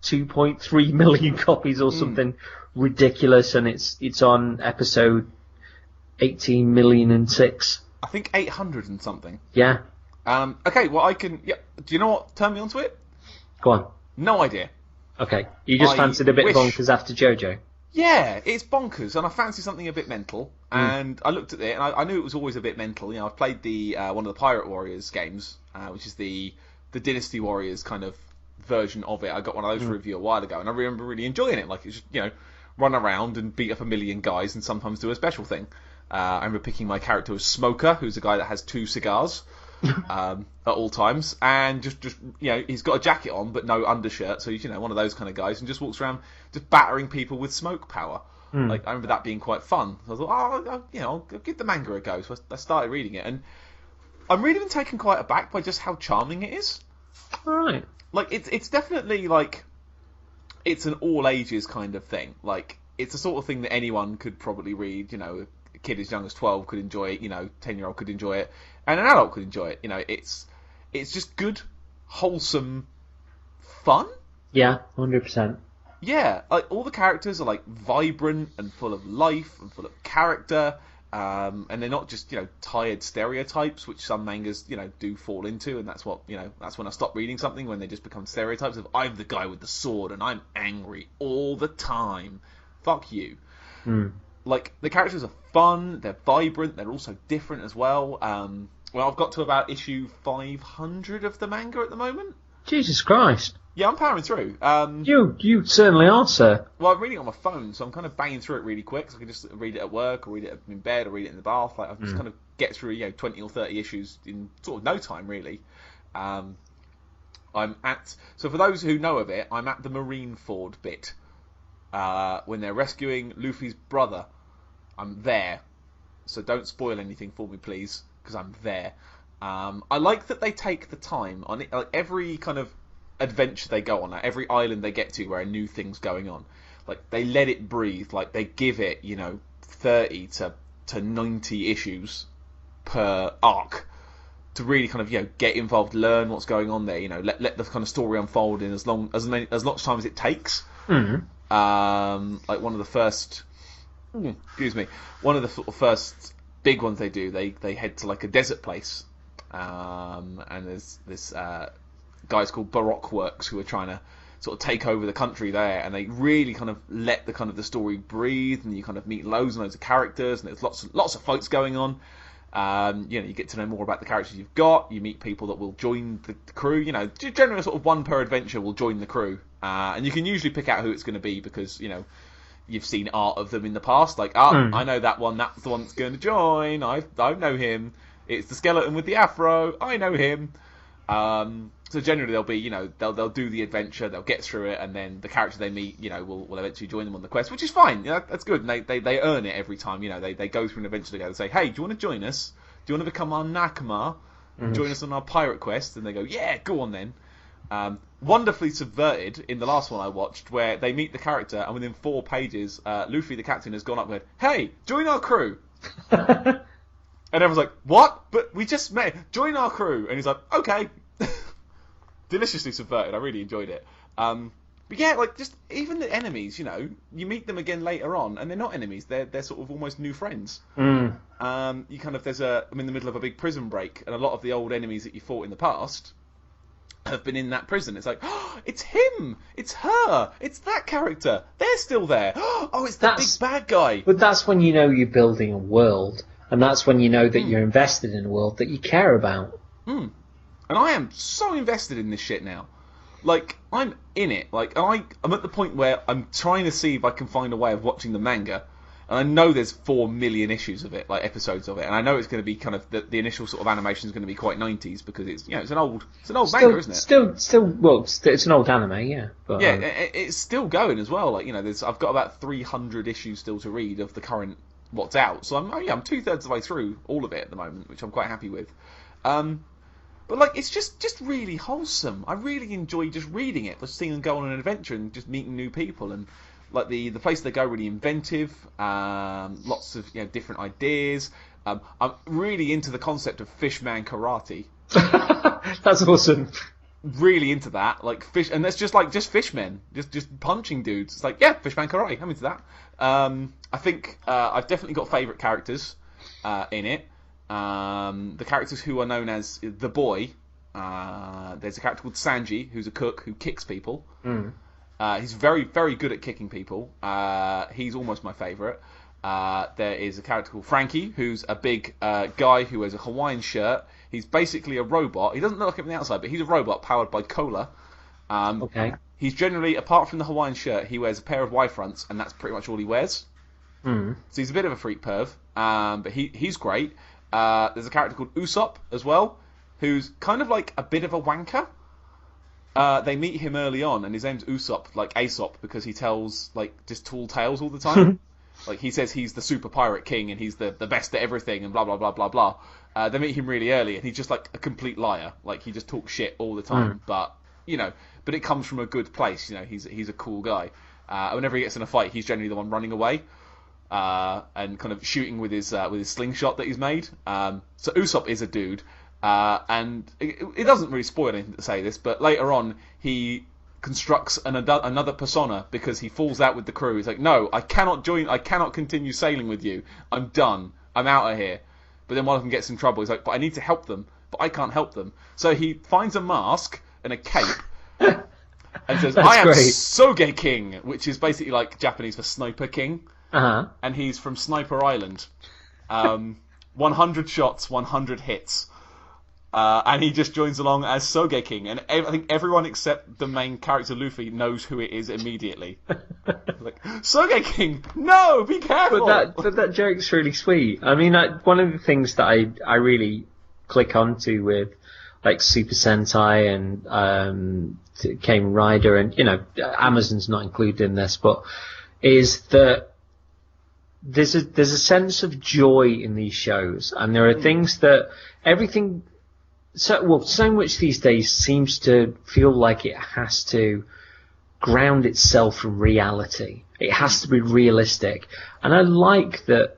2.3 million copies or something ridiculous, and it's on episode 18,000,006. I think 800 and something. Yeah. Okay, well I can... Yeah. Do you know what turned me onto it? Go on. No idea. Okay. You just fancied a bit bonkers after JoJo. Yeah, it's bonkers, and I fancy something a bit mental. And I looked at it, and I knew it was always a bit mental. You know, I've played the one of the Pirate Warriors games, which is the Dynasty Warriors kind of version of it. I got one of those for review a while ago, and I remember really enjoying it. Like, it's just, you know, run around and beat up a million guys, and sometimes do a special thing. I remember picking my character as Smoker, who's a guy that has 2 cigars at all times, and just you know, he's got a jacket on but no undershirt, so he's, you know, one of those kind of guys, and just walks around just battering people with smoke power. Like, I remember that being quite fun. So I thought, you know, I'll give the manga a go. So I started reading it, and I'm really been taken quite aback by just how charming it is. Right. Like, it's definitely like, it's an all ages kind of thing. Like, it's the sort of thing that anyone could probably read. You know, a kid as young as 12 could enjoy it. You know, 10-year-old could enjoy it, and an adult could enjoy it. You know, it's just good, wholesome fun. Yeah, 100%. Yeah, like, all the characters are like vibrant and full of life and full of character, and they're not just, you know, tired stereotypes, which some mangas, you know, do fall into, and that's what, you know, that's when I stop reading something, when they just become stereotypes of, I'm the guy with the sword and I'm angry all the time. Fuck you. Like, the characters are fun, they're vibrant, they're also different as well. Well, I've got to about issue 500 of the manga at the moment. Jesus Christ. Yeah, I'm powering through. You certainly are, sir. Well, I'm reading it on my phone, so I'm kind of banging through it really quick. So I can just read it at work, or read it in bed, or read it in the bath. Like, I just kind of get through, you know, 20 or 30 issues in sort of no time, really. I'm at... So for those who know of it, I'm at the Marineford bit. When they're rescuing Luffy's brother. I'm there. So don't spoil anything for me, please, because I'm there. I like that they take the time on it. Like, every kind of adventure they go on, like every island they get to where a new thing's going on, like, they let it breathe. Like, they give it, you know, 30 to 90 issues per arc to really kind of, you know, get involved, learn what's going on there, you know, let the kind of story unfold in as much time as it takes. Like, one of the first first big ones they do, they head to like a desert place, and there's this guys called Baroque Works who are trying to sort of take over the country there, and they really kind of let the story breathe, and you kind of meet loads and loads of characters, and there's lots of fights going on. You get to know more about the characters you've got. You meet people that will join the crew. Generally sort of one per adventure will join the crew, and you can usually pick out who it's going to be because you've seen art of them in the past. Like, I know that one. That's the one that's going to join. I know him. It's the skeleton with the afro. I know him. So generally they'll be, they'll do the adventure, they'll get through it, and then the character they meet, will eventually join them on the quest, which is fine. That's good. And they earn it every time. They go through an adventure together. Say, hey, do you want to join us? Do you want to become our Nakama? Join us on our pirate quest? And they go, yeah, go on then. Wonderfully subverted in the last one I watched, where they meet the character, and within 4 pages, Luffy, the captain, has gone up and said, hey, join our crew. And everyone's like, what? But we just met. Join our crew. And he's like, okay. Deliciously subverted. I really enjoyed it. But yeah, just even the enemies, you meet them again later on, and they're not enemies. They're sort of almost new friends. I'm in the middle of a big prison break, and a lot of the old enemies that you fought in the past have been in that prison. It's like, oh, it's him, it's her, it's that character. They're still there. Oh, it's the big bad guy. But that's when you're building a world, and that's when you know that you're invested in a world that you care about. And I am so invested in this shit now. I'm in it. I'm at the point where I'm trying to see if I can find a way of watching the manga. And I know there's 4 million issues of it, episodes of it. And I know it's going to be kind of the initial sort of animation is going to be quite 90s because it's it's an old manga, isn't it? It's an old anime, yeah. But, yeah, it's still going as well. I've got about 300 issues still to read of the current what's out. So I'm 2/3 of the way through all of it at the moment, which I'm quite happy with. But it's just really wholesome. I really enjoy just reading it, just seeing them go on an adventure and just meeting new people, and the place they go really inventive. Lots of different ideas. I'm really into the concept of fishman karate. That's awesome. Really into that, fish, and that's just fishmen, just punching dudes. It's fishman karate. I'm into that. I think I've definitely got favourite characters in it. The characters who are known as the boy. There's a character called Sanji, who's a cook who kicks people. He's very, very good at kicking people. He's almost my favourite. There is a character called Frankie, who's a big guy who wears a Hawaiian shirt. He's basically a robot. He doesn't look like it from the outside, but he's a robot powered by cola. Okay. He's generally, apart from the Hawaiian shirt, he wears a pair of Y-fronts, and that's pretty much all he wears. So he's a bit of a freak perv, but he's great. There's a character called Usopp as well, who's kind of a bit of a wanker. They meet him early on, and his name's Usopp, like Aesop, because he tells just tall tales all the time. He says he's the super pirate king, and he's the best at everything, and blah blah blah blah blah. They meet him really early, and he's just a complete liar. He just talks shit all the time, but it comes from a good place. He's a cool guy. Whenever he gets in a fight, he's generally the one running away. And kind of shooting with his slingshot that he's made. So Usopp is a dude, and it doesn't really spoil anything to say this, but later on he constructs another persona because he falls out with the crew. He's like, no, I cannot continue sailing with you. I'm done. I'm out of here. But then one of them gets in trouble. He's like, but I need to help them, but I can't help them. So he finds a mask and a cape. And says, I am Soge King, which is basically Japanese for Sniper King. And he's from Sniper Island. 100 shots, 100 hits. And he just joins along as Soge King. And I think everyone except the main character, Luffy, knows who it is immediately. Soge King! No! Be careful! But that joke's really sweet. I mean, one of the things that I really click onto with Super Sentai and Kamen Rider and, Amazon's not included in this, but is that there's a sense of joy in these shows, and there are things that everything so much these days seems to feel like it has to ground itself in reality. It has to be realistic, and I like that.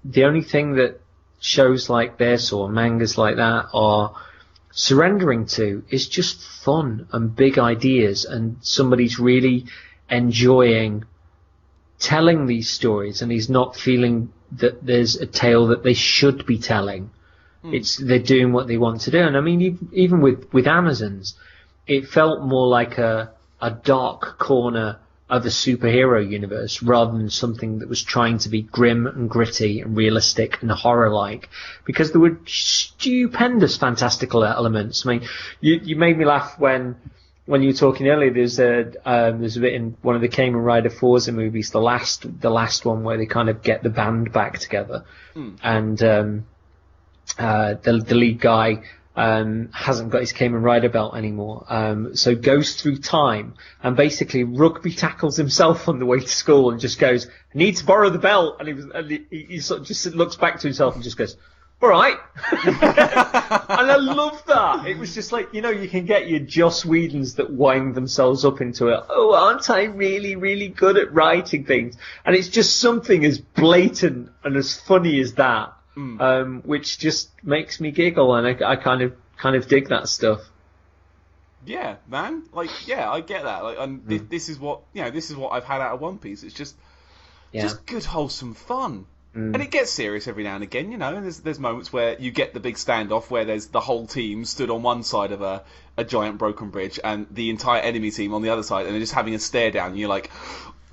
The only thing that shows like this or mangas like that are surrendering to is just fun and big ideas, and somebody's really enjoying telling these stories, and he's not feeling that there's a tale that they should be telling. They're doing what they want to do. And I mean, even with Amazons, it felt more like a a dark corner of a superhero universe rather than something that was trying to be grim and gritty and realistic and horror-like, because there were stupendous fantastical elements. I mean, you made me laugh when you were talking earlier. There's a bit in one of the Kamen Rider Forza movies, the last one, where they kind of get the band back together, and the lead guy hasn't got his Kamen Rider belt anymore, so goes through time and basically rugby tackles himself on the way to school and just goes, "I need to borrow the belt," and he sort of just looks back to himself and just goes, "All right." And I love that. It was just like, you can get your Joss Whedons that wind themselves up into it. "Oh, aren't I really, really good at writing things?" And it's just something as blatant and as funny as that. Which just makes me giggle, and I kind of dig that stuff. Yeah, man. Like, yeah, I get that. Like, and this is what I've had out of One Piece. It's just good, wholesome fun. And it gets serious every now and again, and there's moments where you get the big standoff where there's the whole team stood on one side of a giant broken bridge and the entire enemy team on the other side, and they're just having a stare down, and you're like,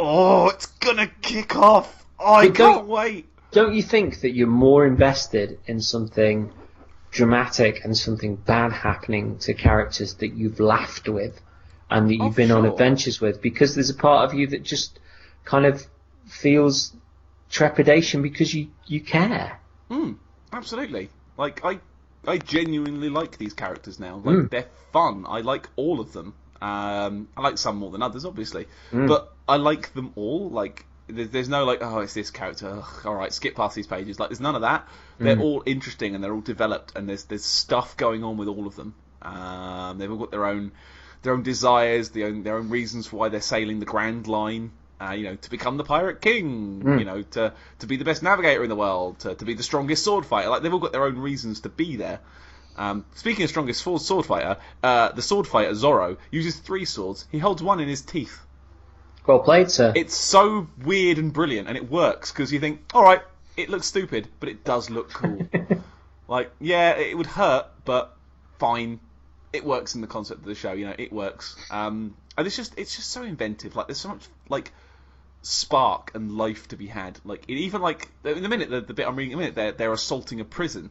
"Oh, it's gonna kick off. Oh, I can't wait." Don't you think that you're more invested in something dramatic and something bad happening to characters that you've laughed with and that you've been on adventures with, because there's a part of you that just kind of feels trepidation because you care? Absolutely. Like, I genuinely like these characters now. Like, they're fun. I like all of them. I like some more than others, obviously, but I like them all. Like, there's no like, "Oh, it's this character. Ugh, all right, skip past these pages." Like, there's none of that. They're all interesting and they're all developed, and there's stuff going on with all of them. They've all got their own desires, their own reasons for why they're sailing the Grand Line. To become the Pirate King. To be the best navigator in the world. To be the strongest sword fighter. Like, they've all got their own reasons to be there. Speaking of strongest sword fighter, the sword fighter Zoro uses 3 swords. He holds one in his teeth. Well played, sir. It's so weird and brilliant, and it works, because you think, alright, it looks stupid, but it does look cool. Like, yeah, it would hurt, but fine. It works in the concept of the show, it works. And it's just so inventive. Like, there's so much, like, spark and life to be had. Like, even, like, in the minute, the bit I'm reading in a minute, they're assaulting a prison.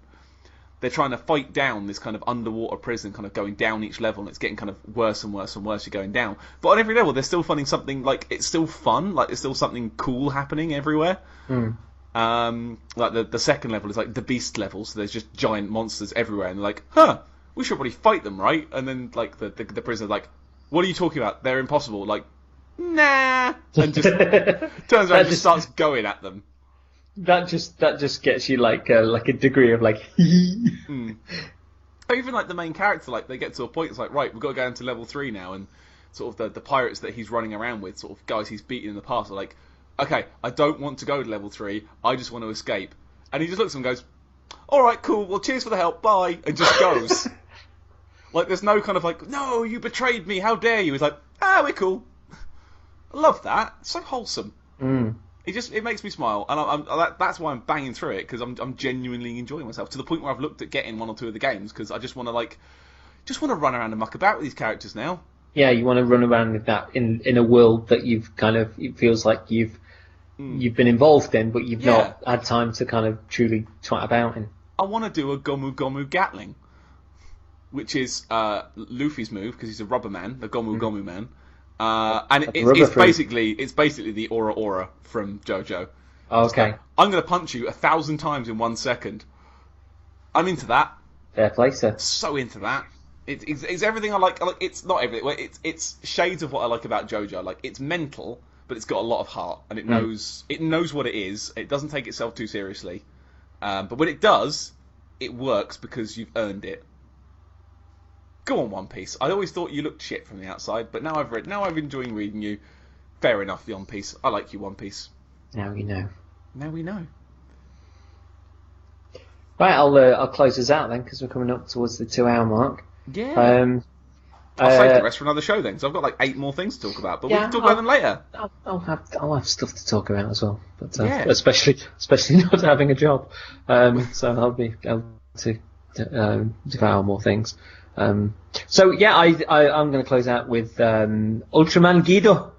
They're trying to fight down this kind of underwater prison, kind of going down each level, and it's getting kind of worse and worse and worse. You're going down, but on every level, they're still finding something. Like, it's still fun. Like, there's still something cool happening everywhere. Like the second level is like the beast level, so there's just giant monsters everywhere, and they're like, "Huh, we should probably fight them, right?" And then like the prisoner's like, "What are you talking about? They're impossible." Like, "Nah," and just turns around and just starts going at them. That just gets you like a degree of like. Even like the main character, like they get to a point, it's like, right, we've got to go down to level 3 now, and sort of the pirates that he's running around with, sort of guys he's beaten in the past, are like, "Okay, I don't want to go to level 3, I just want to escape." And he just looks at them and goes, "Alright, cool, well cheers for the help, bye," and just goes. Like, there's no kind of like, "No, you betrayed me, how dare you." He's like, "We're cool." I love that. It's so wholesome. It makes me smile, and that's why I'm banging through it, because I'm genuinely enjoying myself, to the point where I've looked at getting 1 or 2 of the games, because I just want to run around and muck about with these characters now. Yeah, you want to run around with that in a world that you've kind of, it feels like you've been involved in, but you've not had time to kind of truly twat about in. I want to do a Gomu Gomu Gatling, which is Luffy's move, because he's a rubber man, the Gomu Gomu man. And it's basically the Aura Aura from JoJo. Oh, okay. I'm going to punch you 1,000 times in 1 second. I'm into that. Fair play, sir. So into that. It's everything I like. It's not everything. It's shades of what I like about JoJo. Like, it's mental, but it's got a lot of heart, and it knows what it is. It doesn't take itself too seriously. But when it does, it works because you've earned it. Go on, One Piece. I always thought you looked shit from the outside, but now I'm enjoying reading you. Fair enough, One Piece. I like you, One Piece. Now we know. Now we know. Right, I'll close us out then, because we're coming up towards the 2-hour mark. Yeah. I'll save the rest for another show then, because I've got like 8 more things to talk about, but we can talk about them later. I'll have stuff to talk about as well, but especially not having a job. So I'll be able to devour more things. So yeah, I'm going to close out with Ultraman Guido.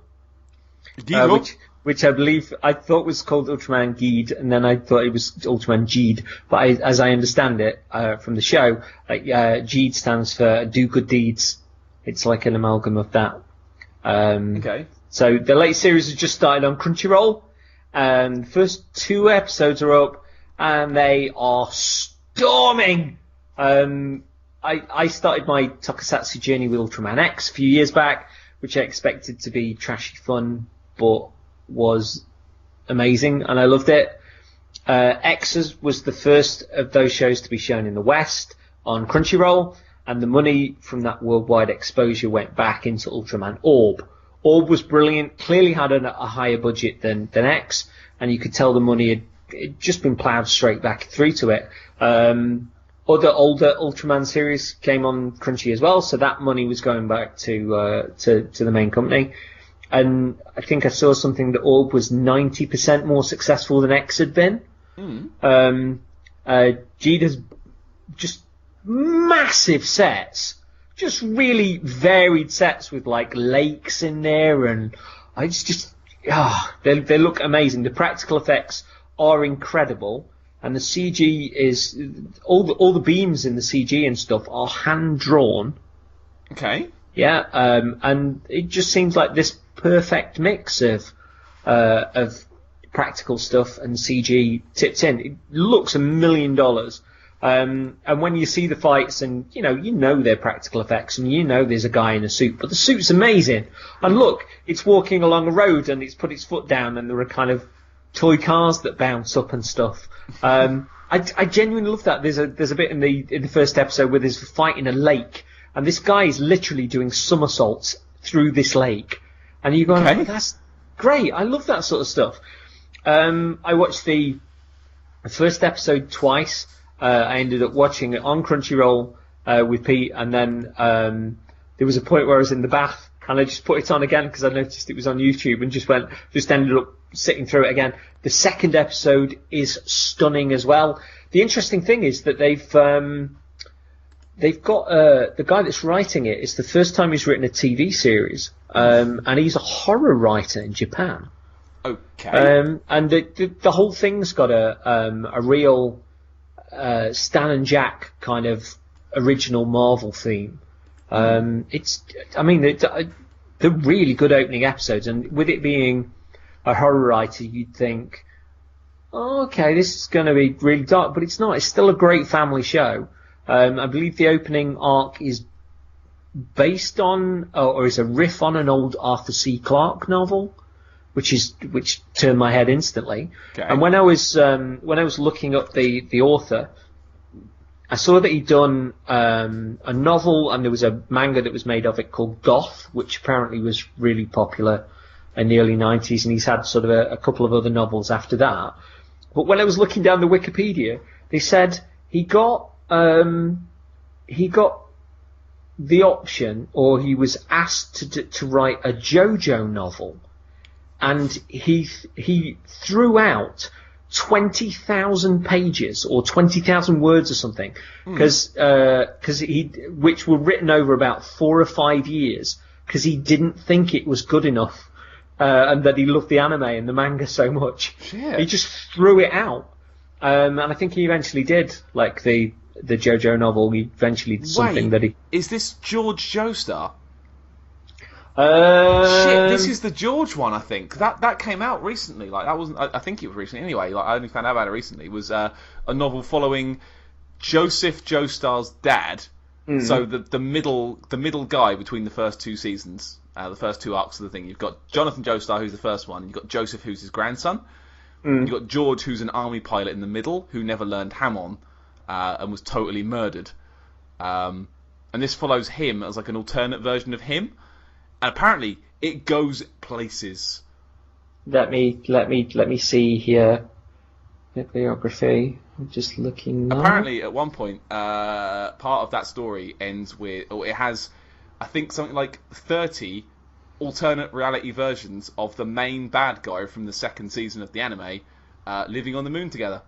Which I believe I thought was called Ultraman Geed, and then I thought it was Ultraman Geed. But as I understand it from the show, Geed stands for Do Good Deeds. It's like an amalgam of that. Okay. So the latest series has just started on Crunchyroll, and the first 2 episodes are up, and they are storming. I started my Tokusatsu journey with Ultraman X a few years back, which I expected to be trashy fun, but was amazing, and I loved it. X was the first of those shows to be shown in the West on Crunchyroll, and the money from that worldwide exposure went back into Ultraman Orb. Orb was brilliant, clearly had a higher budget than X, and you could tell the money had just been ploughed straight back through to it. Other older Ultraman series came on Crunchy as well, so that money was going back to the main company. And I think I saw something that Orb was 90% more successful than X had been. Jeda's just massive sets, just really varied sets with like lakes in there, and they look amazing. The practical effects are incredible, and the CG is all the beams in the CG and stuff are hand drawn. Okay. Yeah, and it just seems like this perfect mix of practical stuff and CG tipped in. It looks $1 million. And when you see the fights, and you know they're practical effects, and you know there's a guy in a suit, but the suit's amazing. And look, it's walking along a road, and it's put its foot down, and there are kind of toy cars that bounce up and stuff. I genuinely love that. There's a bit in the first episode where there's a fight in a lake, and this guy is literally doing somersaults through this lake. And you go, okay. Oh, that's great. I love that sort of stuff. I watched the first episode twice. I ended up watching it on Crunchyroll with Pete, and then there was a point where I was in the bath, and I just put it on again because I noticed it was on YouTube, and just ended up sitting through it again. The second episode is stunning as well. The interesting thing is that they've got the guy that's writing it. It's the first time he's written a TV series, and he's a horror writer in Japan. Okay. And the whole thing's got a real Stan and Jack kind of original Marvel theme. They're really good opening episodes, and with it being a horror writer, you'd think, oh, okay, this is going to be really dark, but it's not. It's still a great family show. I believe the opening arc is based on, or is a riff on an old Arthur C. Clarke novel, which turned my head instantly. Okay. And when I was looking up the author, I saw that he'd done a novel, and there was a manga that was made of it called Goth, which apparently was really popular in the early 90s, and he's had sort of a couple of other novels after that. But when I was looking down the Wikipedia, they said he got the option, or he was asked to write a JoJo novel, and he threw out 20,000 pages or 20,000 words or something, which were written over about 4 or 5 years, because he didn't think it was good enough, and that he loved the anime and the manga so much. Shit. He just threw it out, and I think he eventually did, like the JoJo novel. He eventually did something that he. Is this George Joestar? Shit, this is the George one. I think that came out recently. Like that wasn't. I think it was recently anyway. Like I only found out about it recently. It was a novel following Joseph Joestar's dad. So the middle guy between the first 2 seasons, the first 2 arcs of the thing. You've got Jonathan Joestar, who's the first one. You've got Joseph, who's his grandson. You've got George, who's an army pilot in the middle, who never learned Hamon, and was totally murdered. And this follows him as like an alternate version of him. And apparently, it goes places. Let me see here. Bibliography. I'm just looking now. Apparently, at one point, part of that story ends with, or it has, I think, something like 30 alternate reality versions of the main bad guy from the second season of the anime living on the moon together.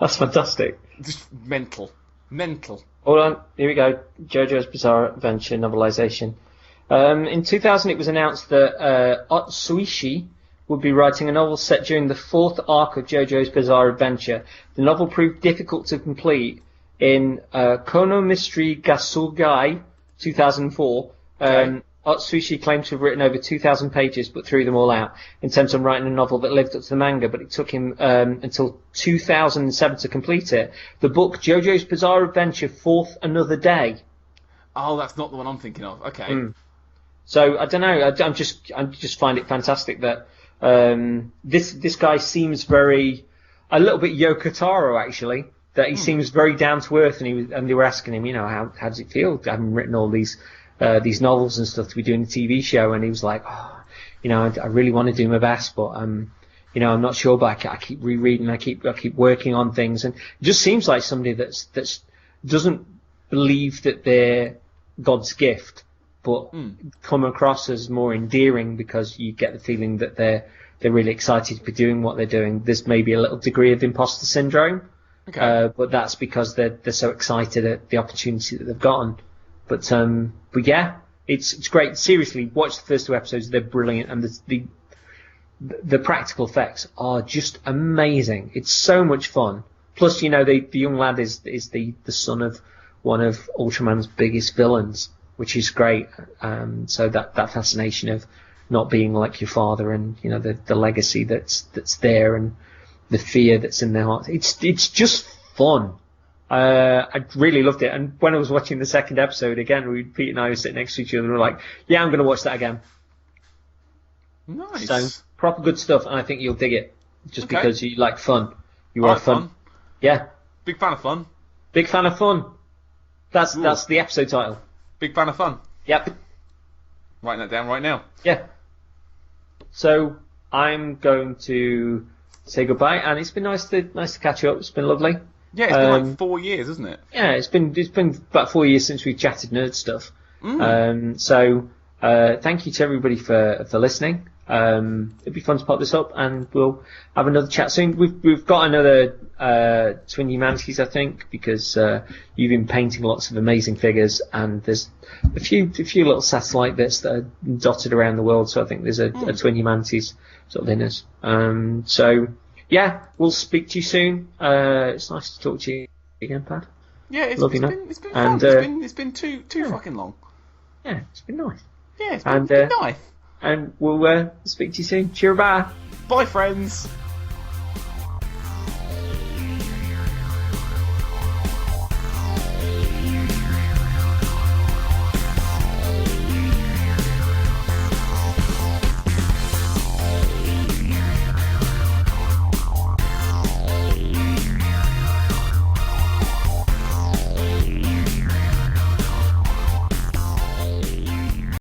That's fantastic. Just mental. Mental. Hold on, here we go. JoJo's Bizarre Adventure novelisation. In 2000, it was announced that O-T-H would be writing a novel set during the fourth arc of JoJo's Bizarre Adventure. The novel proved difficult to complete in Kono Mystery Gasugai 2004. Okay. O-T-H claimed to have written over 2,000 pages, but threw them all out. Intent on writing a novel that lived up to the manga, but it took him until 2007 to complete it. The book JoJo's Bizarre Adventure: Fourth Another Day. Oh, that's not the one I'm thinking of. Okay. So I don't know. I just find it fantastic that this guy seems a little bit Yoko Taro actually. That he seems very down to earth, and they were asking him, how does it feel having written all these novels and stuff to be doing a TV show, and he was like, I really want to do my best, but I'm not sure, but I keep rereading, I keep working on things, and it just seems like somebody that's doesn't believe that they're God's gift, but come across as more endearing because you get the feeling that they're really excited to be doing what they're doing. There's maybe a little degree of imposter syndrome, but that's because they're so excited at the opportunity that they've gotten. But yeah, it's great. Seriously, watch the first two episodes; they're brilliant, and the practical effects are just amazing. It's so much fun. Plus, the young lad is the son of one of Ultraman's biggest villains, which is great. So that fascination of not being like your father, and the legacy that's there, and the fear that's in their heart. It's just fun. I really loved it, and when I was watching the second episode again, Pete and I were sitting next to each other and we were like, yeah, I'm going to watch that again. Nice. So, proper good stuff, and I think you'll dig it, just because you like fun. You are fun. Yeah. Big fan of fun. Big fan of fun. That's the episode title. Big fan of fun. Yep. Writing that down right now. Yeah. So, I'm going to say goodbye, and it's been nice to catch up. It's been lovely. Yeah, it's been like 4 years, isn't it? Yeah, it's been about 4 years since we've chatted nerd stuff. So thank you to everybody for listening. It'd be fun to pop this up, and we'll have another chat soon. We've got another Twin Humanities, I think, because you've been painting lots of amazing figures, and there's a few little satellite bits that are dotted around the world. So I think there's a Twin Humanities sort of in us. So. Yeah, we'll speak to you soon. It's nice to talk to you again, Pad. Yeah, it's been fun. And, it's been too fucking long. Yeah, it's been nice. Yeah, it's been nice. And we'll speak to you soon. Cheer, bye. Bye, friends.